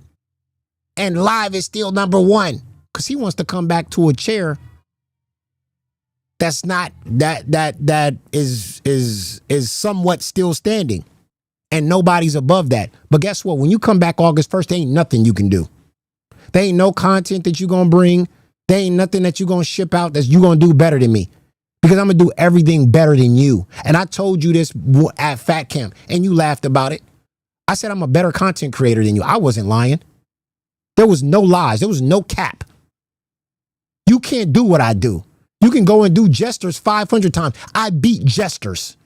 And live is still number one. Because he wants to come back to a chair that's not that is somewhat still standing. And nobody's above that. But guess what? When you come back August 1st, there ain't nothing you can do. There ain't no content that you're going to bring. There ain't nothing that you're going to ship out that you're going to do better than me. Because I'm going to do everything better than you. And I told you this at Fat Camp, and you laughed about it. I said I'm a better content creator than you. I wasn't lying. There was no lies. There was no cap. You can't do what I do. You can go and do Jesters 500 times. I beat Jesters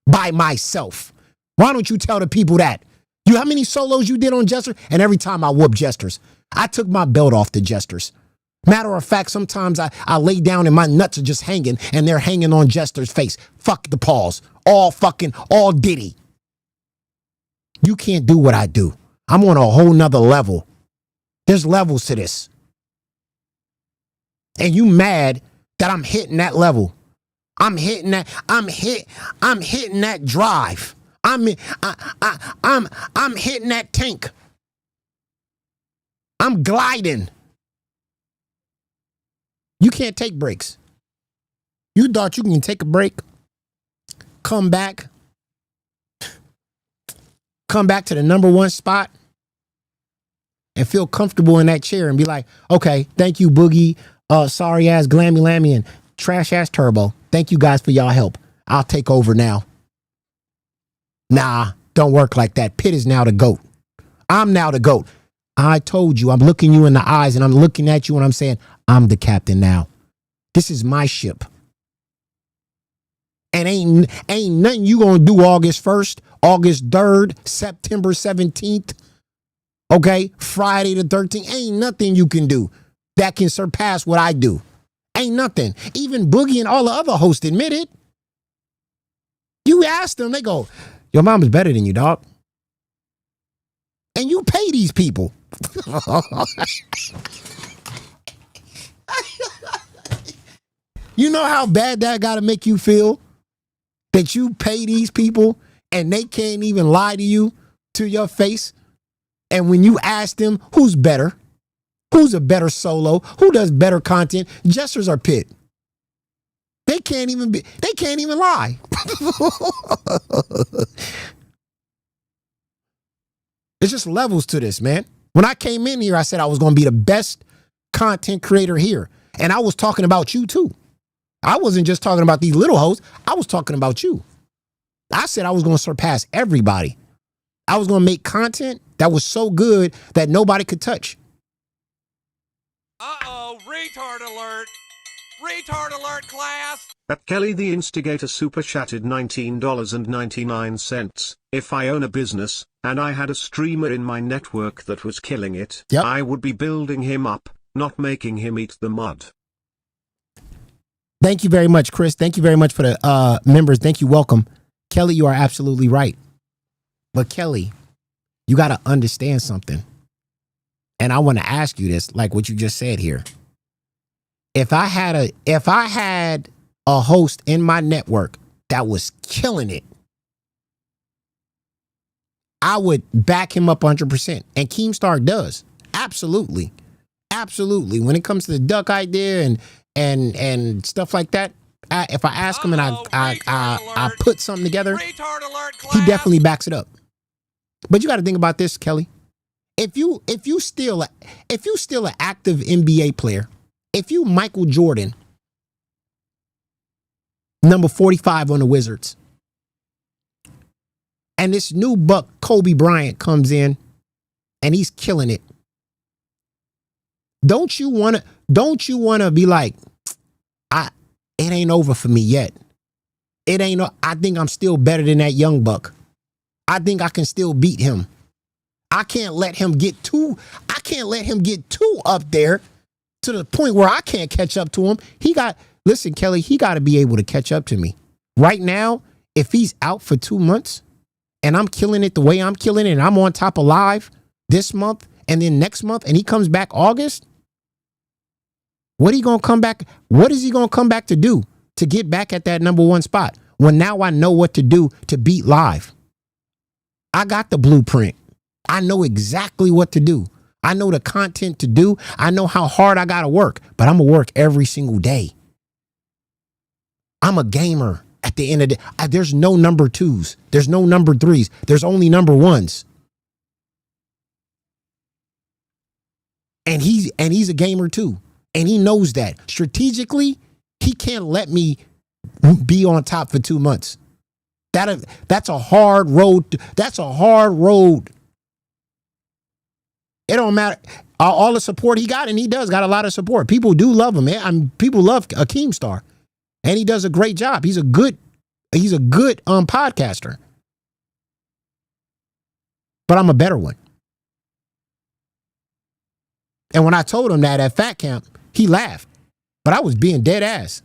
by myself. Why don't you tell the people that? You how many solos you did on Jester? And every time I whoop Jesters. I took my belt off the Jesters. Matter of fact, sometimes I lay down and my nuts are just hanging and they're hanging on Jester's face. Fuck the paws. All Diddy. You can't do what I do. I'm on a whole nother level. There's levels to this. And you mad that I'm hitting that level. I'm hitting that drive. I'm hitting that tank. I'm gliding. You can't take breaks. You thought you can take a break, come back to the number one spot and feel comfortable in that chair and be like, okay, thank you, Boogie, sorry ass Glammy Lammy and trash ass Turbo. Thank you guys for y'all help. I'll take over now. Nah, don't work like that. Pitt is now the GOAT. I'm now the GOAT. I told you, I'm looking you in the eyes and I'm looking at you and I'm saying, I'm the captain now. This is my ship. And ain't nothing you gonna do August 1st, August 3rd, September 17th, okay, Friday the 13th. Ain't nothing you can do that can surpass what I do. Ain't nothing. Even Boogie and all the other hosts admit it. You ask them, they go, your mom is better than you, dog. And you pay these people. You know how bad that gotta make you feel? That you pay these people and they can't even lie to you to your face? And when you ask them who's better, who's a better solo, who does better content, Jesters or Pitt? They can't even lie. There's just levels to this, man. When I came in here, I said I was going to be the best content creator here. And I was talking about you too. I wasn't just talking about these little hoes. I was talking about you. I said I was going to surpass everybody. I was going to make content that was so good that nobody could touch. Uh-oh, retard alert. Retard alert, class. At Kelly the Instigator super chatted $19.99. If I own a business, and I had a streamer in my network that was killing it, I would be building him up, not making him eat the mud. Thank you very much, Chris. Thank you very much for the members. Thank you. Welcome. Kelly, you are absolutely right. But Kelly, you got to understand something. And I want to ask you this, like what you just said here. If I had a host in my network that was killing it, I would back him up 100%. And Keemstar does. Absolutely. Absolutely. When it comes to the duck idea and stuff like that, if I ask him and I put something together, he definitely backs it up. But you got to think about this, Kelly. If you still an active NBA player, if you Michael Jordan, number 45 on the Wizards, and this new buck Kobe Bryant comes in and he's killing it, don't you wanna be like, it ain't over for me yet. I think I'm still better than that young buck. I think I can still beat him. I can't let him get too up there to the point where I can't catch up to him. listen, Kelly, he got to be able to catch up to me. Right now, if he's out for 2 months and I'm killing it the way I'm killing it and I'm on top of live this month and then next month and he comes back August, what he gonna come back? What is he gonna come back to do to get back at that number one spot? When now I know what to do to beat live. I got the blueprint. I know exactly what to do. I know the content to do. I know how hard I gotta work, but I'm gonna work every single day. I'm a gamer at the end of the day. There's no number twos. There's no number threes. There's only number ones. And he's a gamer too. And he knows that. Strategically, he can't let me be on top for 2 months. That's a hard road. That's a hard road. It don't matter. All the support he got, and he does got a lot of support. People do love him, man. People love a Keemstar. And he does a great job. He's a good podcaster. But I'm a better one. And when I told him that at Fat Camp, he laughed. But I was being dead ass.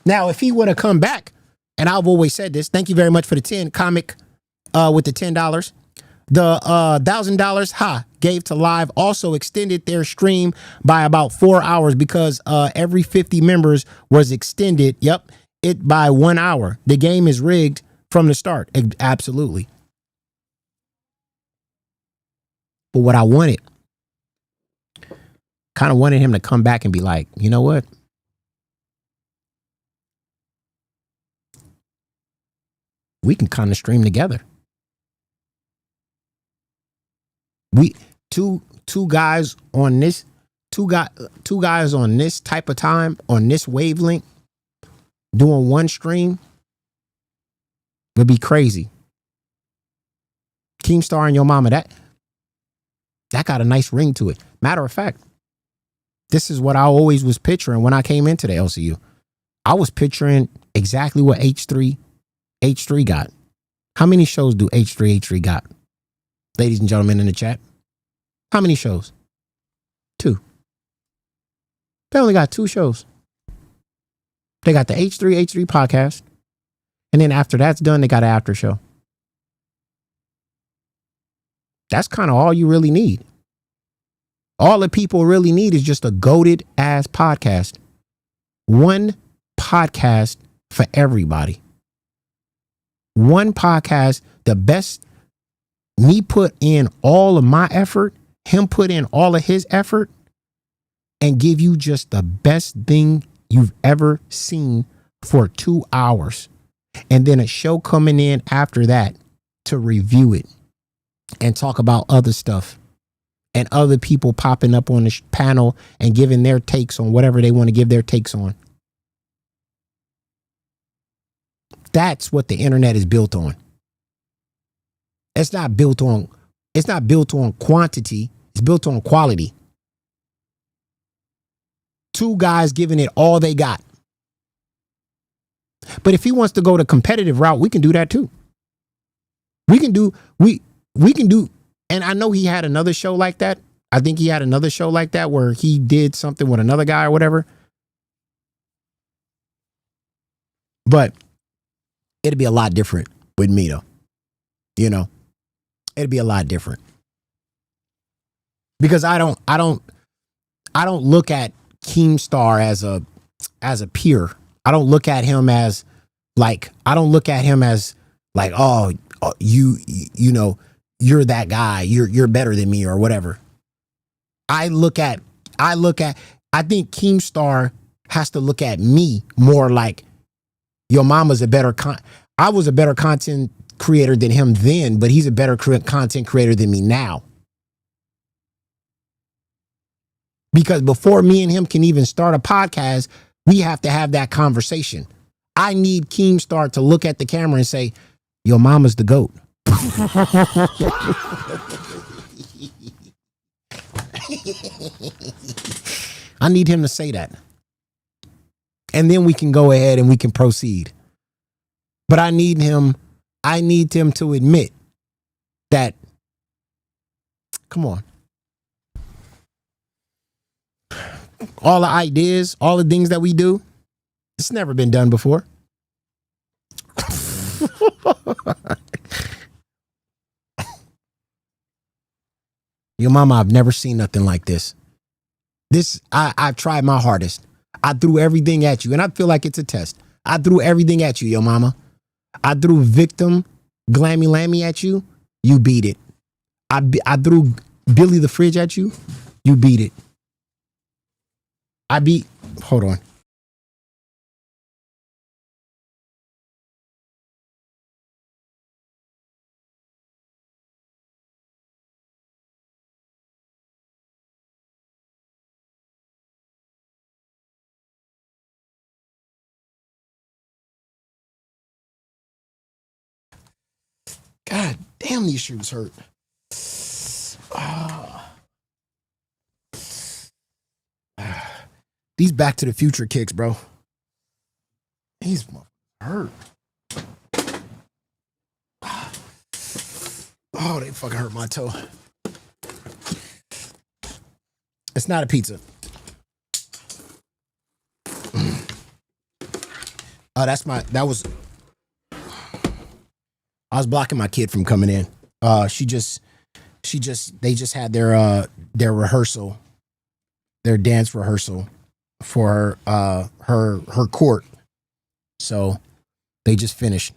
Now, if he would have come back, and I've always said this, thank you very much for the 10 comic with the $10. The $1,000 gave to live also extended their stream by about 4 hours because every 50 members was extended. Yep, it by 1 hour. The game is rigged from the start. Absolutely. But what I wanted, kind of wanted him to come back and be like, you know what? We can kind of stream together. We two guys on this, two guys on this type of time, on this wavelength, doing one stream would be crazy. Keemstar and your mama, that got a nice ring to it. Matter of fact, this is what I always was picturing when I came into the LCU. I was picturing exactly what H3 got. How many shows do H3 got? Ladies and gentlemen in the chat. How many shows? 2. They only got 2 shows. They got the H3 podcast. And then after that's done, they got an after show. That's kind of all you really need. All the people really need is just a goated ass podcast. One podcast for everybody. One podcast, the best. Me put in all of my effort, him put in all of his effort, and give you just the best thing you've ever seen for 2 hours. And then a show coming in after that to review it and talk about other stuff. And other people popping up on the panel and giving their takes on whatever they want to give their takes on. That's what the internet is built on. It's not built on quantity. It's built on quality. 2 guys giving it all they got. But if he wants to go the competitive route, we can do that too. We can do, and I know he had another show like that. I think he had another show like that where he did something with another guy or whatever. But it'd be a lot different with me though. You know, it'd be a lot different. Because I don't look at Keemstar as a peer. I don't look at him as like, oh, you know, you're that guy, you're better than me or whatever. I think Keemstar has to look at me more like your mama's I was a better content creator than him then, but he's a better content creator than me now. Because before me and him can even start a podcast, we have to have that conversation. I need Keemstar to look at the camera and say, your mama's the GOAT. I need him to say that. And then we can go ahead and we can proceed. But I need him to admit that, come on, all the ideas, all the things that we do. It's never been done before. Your mama, I've never seen nothing like this. I've tried my hardest. I threw everything at you, and I feel like it's a test. I threw everything at you, your mama. I threw victim, glammy lammy at you. You beat it. I threw Billy the Fridge at you. You beat it. Hold on. God damn, these shoes hurt. These Back to the Future kicks, bro. These hurt. Oh, they fucking hurt my toe. It's not a pizza. Oh, I was blocking my kid from coming in. They just had their rehearsal, their dance rehearsal for her court. So they just finished,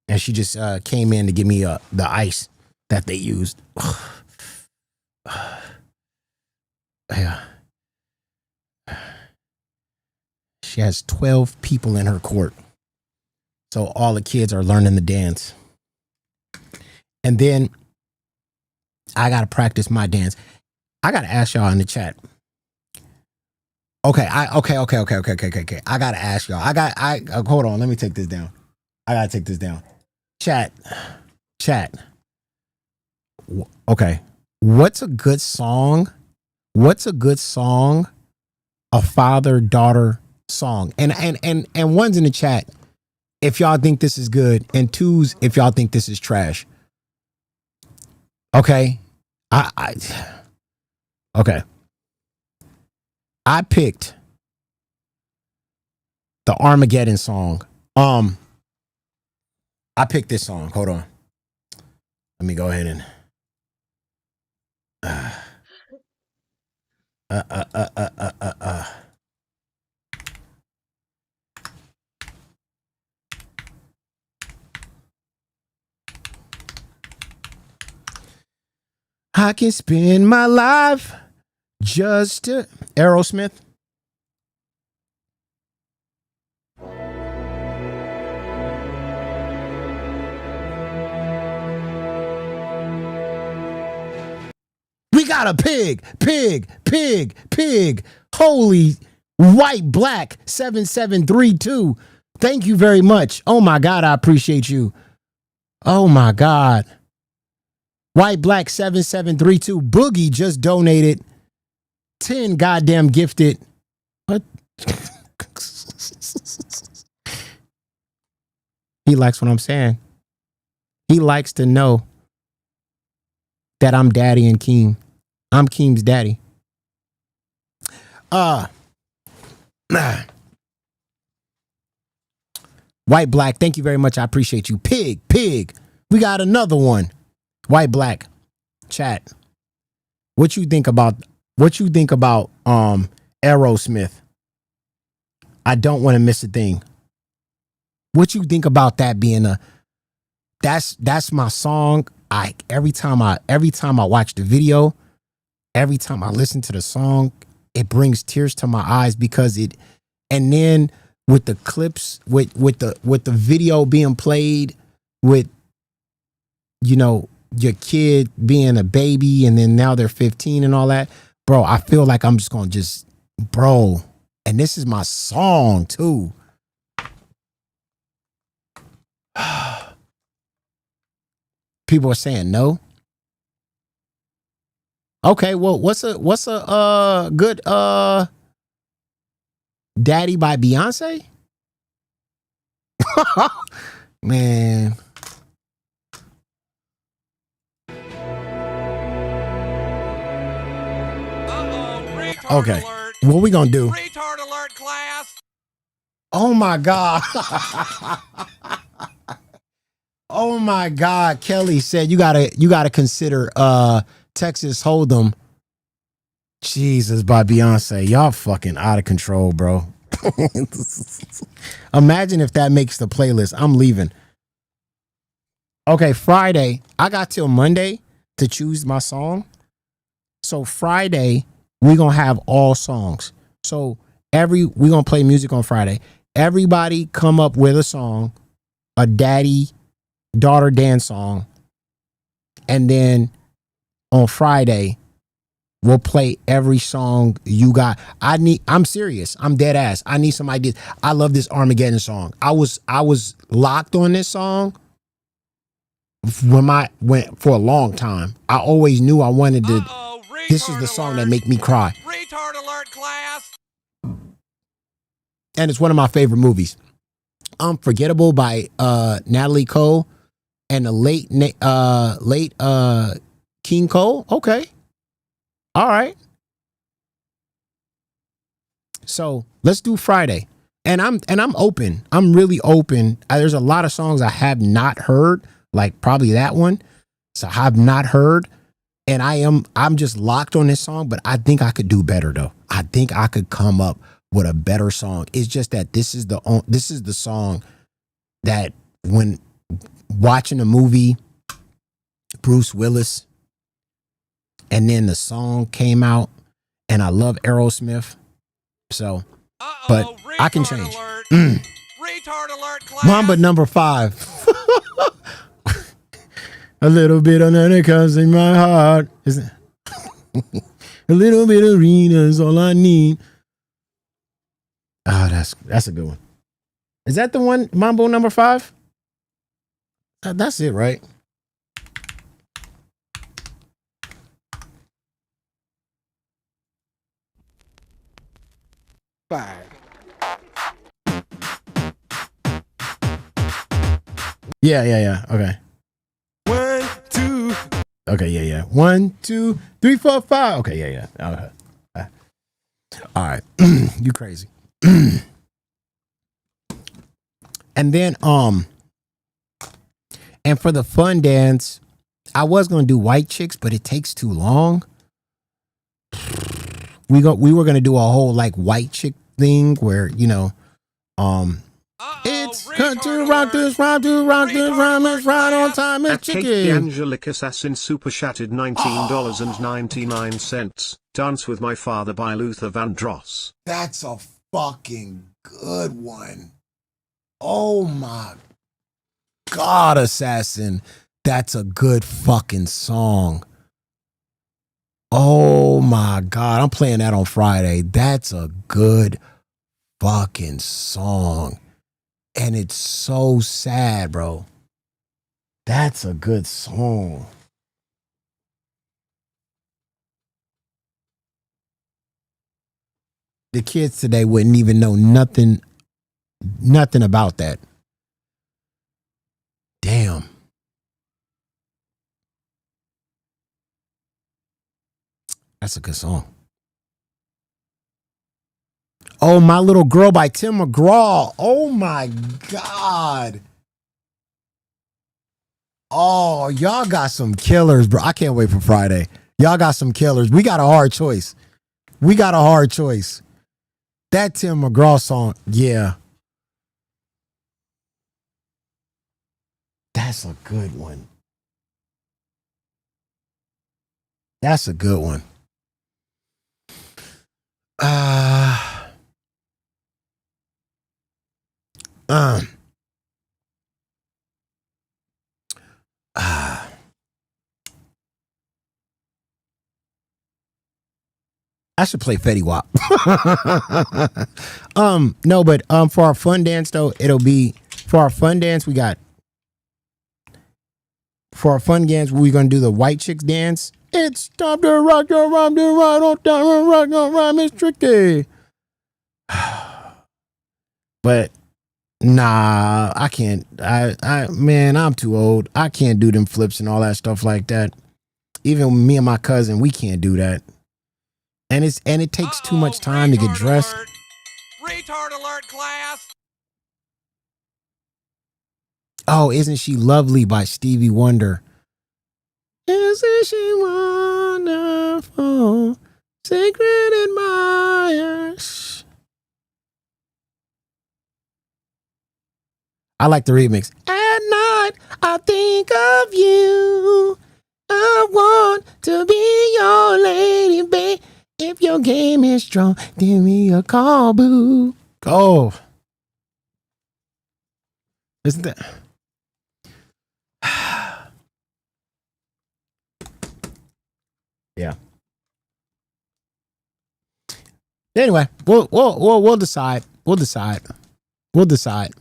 and she just came in to give me the ice that they used. Yeah. She has 12 people in her court. So all the kids are learning the dance. And then I got to practice my dance. I got to ask y'all in the chat. Okay. I got to ask y'all. Hold on. Let me take this down. I got to take this down. Chat. Okay. What's a good song? A father-daughter song. And one's in the chat if y'all think this is good, and two's if y'all think this is trash. Okay. Okay. I picked the Armageddon song. I picked this song. Hold on. Let me go ahead and I can spend my life just to Aerosmith. We got a pig. Holy white black 7732. Thank you very much. Oh my God, I appreciate you. Oh my God. White Black 7732. Boogie just donated 10 goddamn gifted. What? He likes what I'm saying. He likes to know that I'm daddy and Keem. I'm Keem's daddy. White Black, thank you very much. I appreciate you. Pig. We got another one. White Black, chat. What you think about Aerosmith? I don't want to miss a thing. What you think about that being that's my song. Every time I watch the video, every time I listen to the song, it brings tears to my eyes because and then with the clips, with the video being played, with your kid being a baby and then now they're 15 and all that, bro, I feel like I'm just gonna and this is my song too. People are saying no. Okay, well, what's a good Daddy by Beyonce? Man. Okay. Alert. What we gonna do? Retard alert, class. Oh my God. Oh my God. Kelly said you gotta consider Texas Hold'em. Jesus by Beyonce. Y'all fucking out of control, bro. Imagine if that makes the playlist. I'm leaving. Okay, Friday. I got till Monday to choose my song. So Friday, we're gonna have all songs. So we're gonna play music on Friday. Everybody come up with a song, a daddy-daughter dance song, and then on Friday, we'll play every song you got. I'm serious. I'm dead ass. I need some ideas. I love this Armageddon song. I was locked on this song for a long time. I always knew I wanted to. This is the song that make me cry. Retard alert, class. And it's one of my favorite movies. Unforgettable by Natalie Cole and the late King Cole. Okay. All right. So let's do Friday. And I'm open. I'm really open. There's a lot of songs I have not heard, like probably that one. So I have not heard. And I'm just locked on this song, but I think I could do better though. I think I could come up with a better song. It's just that this is the song that when watching a movie, Bruce Willis, and then the song came out, and I love Aerosmith. So, but I can change. Retard alert, class. Mamba number 5. A little bit of that comes in my heart. Isn't a little bit of arena is all I need. Oh, that's a good one. Is that the one, Mambo number 5? That's it, right? Yeah. Okay. 1, 2. Okay, yeah. 1, 2, 3, 4, 5. Okay, yeah. Okay. All right. You crazy. And then and for the fun dance, I was gonna do White Chicks, but it takes too long. We were gonna do a whole like white chick thing where, it's to rock this rhyme, it's right on time, it's At Kate the chicken. Angelic Assassin super chatted $19.99. Dance with My Father by Luther Vandross. That's a fucking good one. Oh my God, Assassin. That's a good fucking song. Oh my God. I'm playing that on Friday. That's a good fucking song. And it's so sad, bro. That's a good song. The kids today wouldn't even know nothing about that. Damn. That's a good song. Oh, My Little Girl by Tim McGraw. Oh my God. Oh, y'all got some killers, bro. I can't wait for Friday. Y'all got some killers. We got a hard choice. That Tim McGraw song, yeah. That's a good one. I should play Fetty Wap. No, but for our fun dance though, it'll be for our fun dance. We're gonna do the White Chicks dance. It's time to rock your rhyme, to ride on time and rock your rhyme. It's tricky. But nah, I can't. Man, I'm too old. I can't do them flips and all that stuff like that. Even me and my cousin, we can't do that. And it takes too much time to get dressed. Retard alert, class. Oh, Isn't She Lovely by Stevie Wonder. Isn't she wonderful? Secret admirers. I like the remix. At night, I think of you. I want to be your lady, babe. If your game is strong, give me a call, boo. Oh. Isn't that? Yeah. Anyway, we'll decide. We'll decide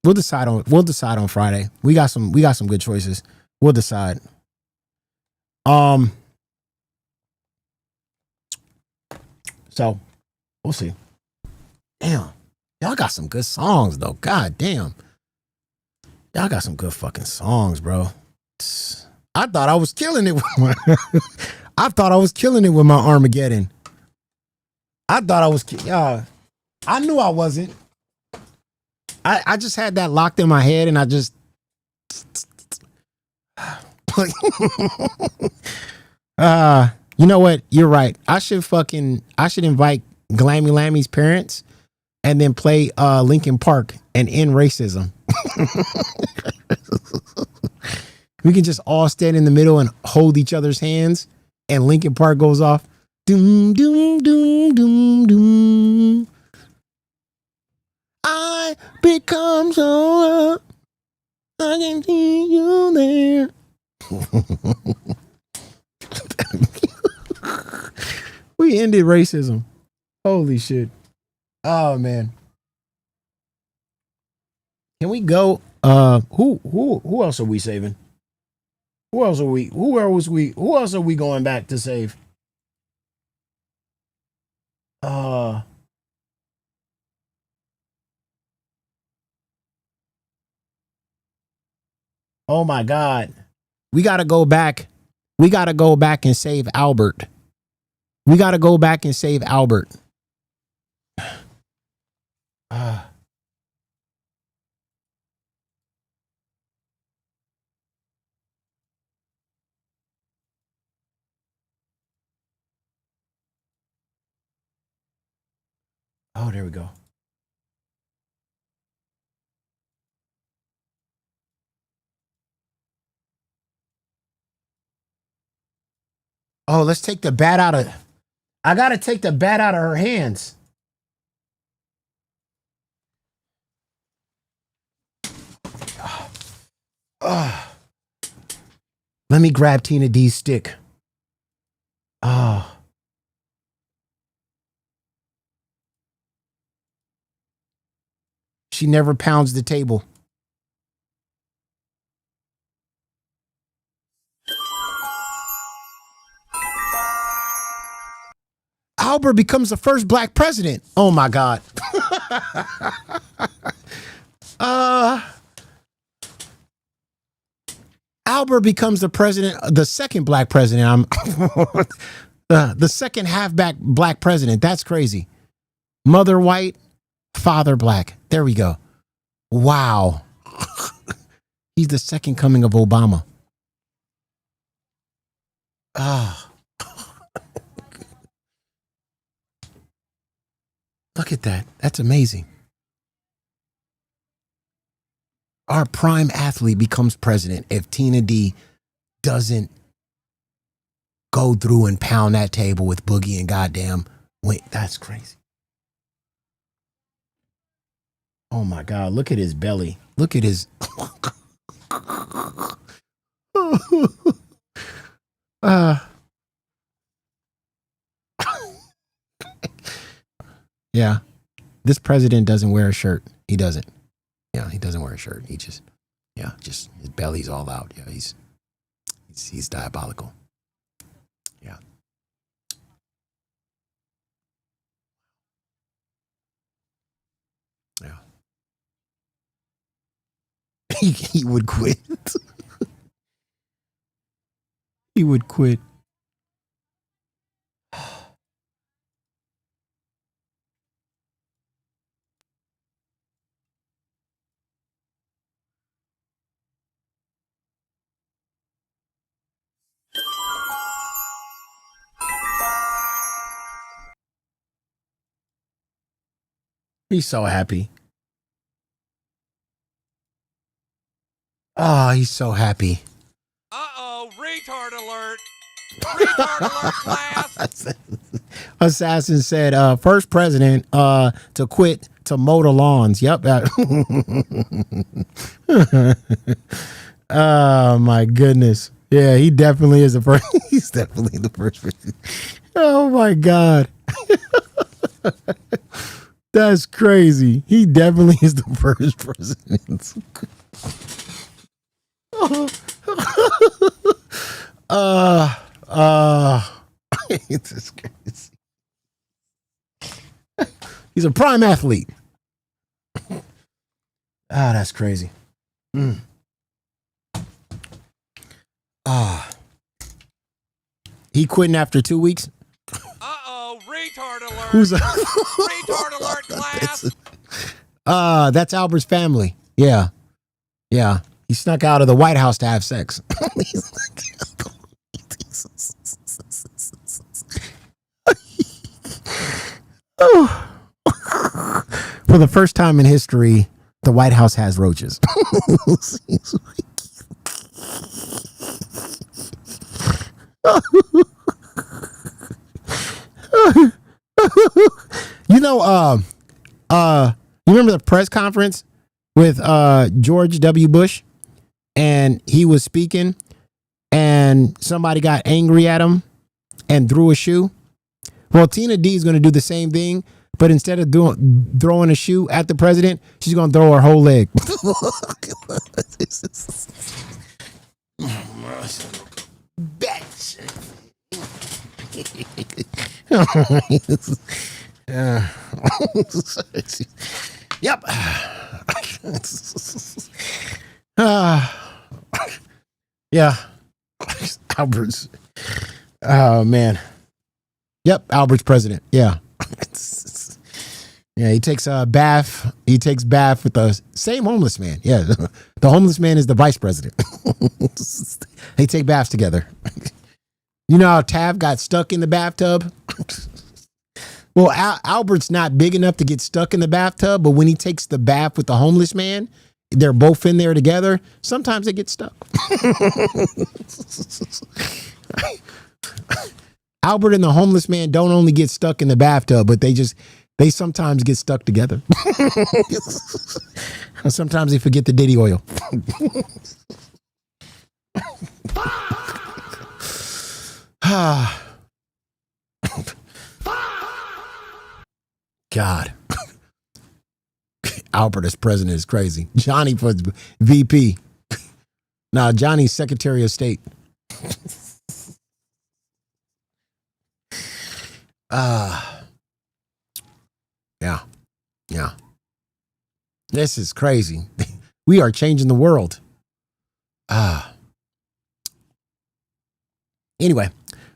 on Friday. We got some good choices. We'll decide. So we'll see. Damn. Y'all got some good songs though. God damn. Y'all got some good fucking songs, bro. I thought I was killing it with my Armageddon. I thought I was I knew I wasn't. I just had that locked in my head and I just you know what? You're right. I should invite Glammy Lammy's parents and then play Linkin Park and end racism. We can just all stand in the middle and hold each other's hands and Linkin Park goes off. Doom, doom, doom, doom, doom. I become so up. I can see you there. We ended racism. Holy shit. Oh man. Can we go? Who else are we saving? Who else are we going back to save? Oh my God. We gotta go back. We gotta go back and save Albert. We gotta go back and save Albert. Oh, there we go. Oh, let's take the bat out of. I gotta take the bat out of her hands. Let me grab Tina D's stick. Oh. She never pounds the table. Albert becomes the first black president. Oh my God. Albert becomes the second black president. The second half black president. That's crazy. Mother white, father black. There we go. Wow. He's the second coming of Obama. Look at that. That's amazing. Our prime athlete becomes president if Tina D doesn't go through and pound that table with Boogie and goddamn. Wait, that's crazy. Oh my God, look at his belly. Look at his. Yeah. This president doesn't wear a shirt. He doesn't. Yeah, he doesn't wear a shirt. He just his belly's all out. Yeah, he's diabolical. Yeah. Yeah. He would quit. He would quit. He's so happy. Oh, he's so happy. Uh-oh, retard alert. Retard alert, class. Assassin said, first president to quit to mow the lawns. Yep. Oh, my goodness. Yeah, he definitely is the first. He's definitely the first president. Oh, my God. That's crazy. He definitely is the first president. It's crazy. He's a prime athlete. That's crazy. He quitting after 2 weeks. Uh-oh, retard alert. Who's retard alert, class. That's Albert's family. Yeah. He snuck out of the White House to have sex. For the first time in history, the White House has roaches. You remember the press conference with George W. Bush, and he was speaking, and somebody got angry at him and threw a shoe? Well, Tina D is going to do the same thing, but instead of throwing a shoe at the president, she's going to throw her whole leg. Bitch. Yep. Yeah. Albert's. Oh, man. Yep, Albert's president. Yeah. Yeah, he takes a bath. He takes bath with the same homeless man. Yeah, the homeless man is the vice president. They take baths together. You know how Tav got stuck in the bathtub? Well, Albert's not big enough to get stuck in the bathtub, but when he takes the bath with the homeless man, they're both in there together. Sometimes they get stuck. Albert and the homeless man don't only get stuck in the bathtub, but they sometimes get stuck together. Sometimes they forget the Diddy oil. God. Albert as president is crazy. Johnny for VP. Nah, Johnny's Secretary of State. Yeah. This is crazy. We are changing the world. Anyway,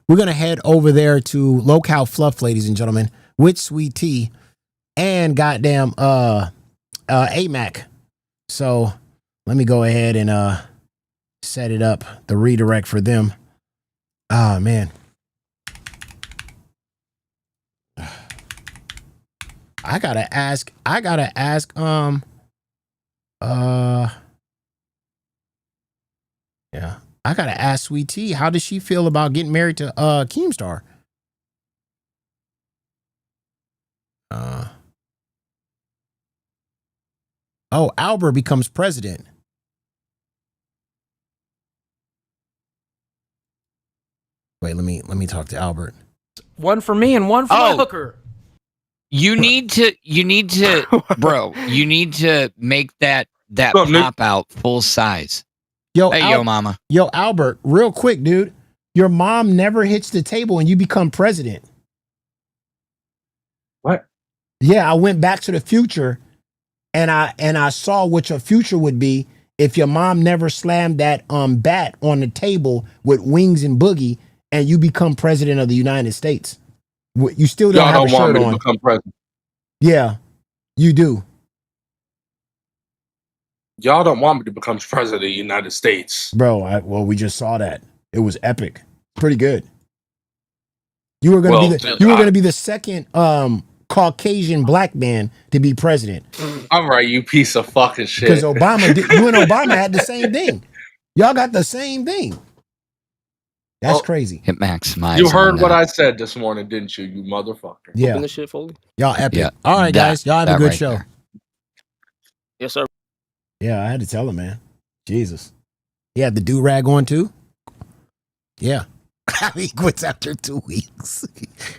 we're going to head over there to Lolcow Fluff, ladies and gentlemen, with Sweet Tea and goddamn AMAC. So let me go ahead and set it up, the redirect for them. Oh, man. I gotta ask, yeah. I gotta ask Sweet Tea, how does she feel about getting married to Keemstar? Oh, Albert becomes president. Wait, let me talk to Albert. One for me and one for my hooker. You need to, bro. You need to make that pop out full size. Yo, hey, yo, mama. Yo, Albert, real quick, dude. Your mom never hits the table and you become president. What? Yeah, I went back to the future and I saw what your future would be if your mom never slammed that bat on the table with Wings and Boogie and you become president of the United States. You still don't have a shirt on. Y'all don't want me to become president. Yeah, you do. Y'all don't want me to become president of the United States. Bro, well, we just saw that. It was epic. Pretty good. You were going to be the second Caucasian black man to be president. I'm right, you piece of fucking shit. Because you and Obama had the same thing. Y'all got the same thing. That's crazy. It maximizes. You heard what I said this morning, didn't you, you motherfucker? Yeah. Open this shit, Foley. Y'all epic. Yeah, All right, guys. Y'all have a good show. there. Yes, sir. Yeah, I had to tell him, man. Jesus. He had the do-rag on too? Yeah. He quits after 2 weeks.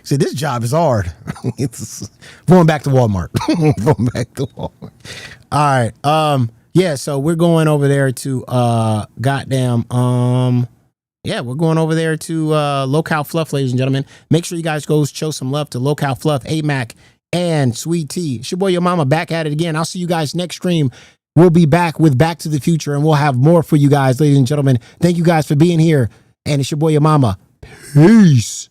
So this job is hard. It's going back to Walmart. Going back to Walmart. All right. Yeah, so we're going over there to we're going over there to Lolcow Fluff, ladies and gentlemen. Make sure you guys go show some love to Lolcow Fluff, AMAC, and Sweet Tea. It's your boy, your mama, back at it again. I'll see you guys next stream. We'll be back with Back to the Future, and we'll have more for you guys, ladies and gentlemen. Thank you guys for being here. And it's your boy, your mama. Peace.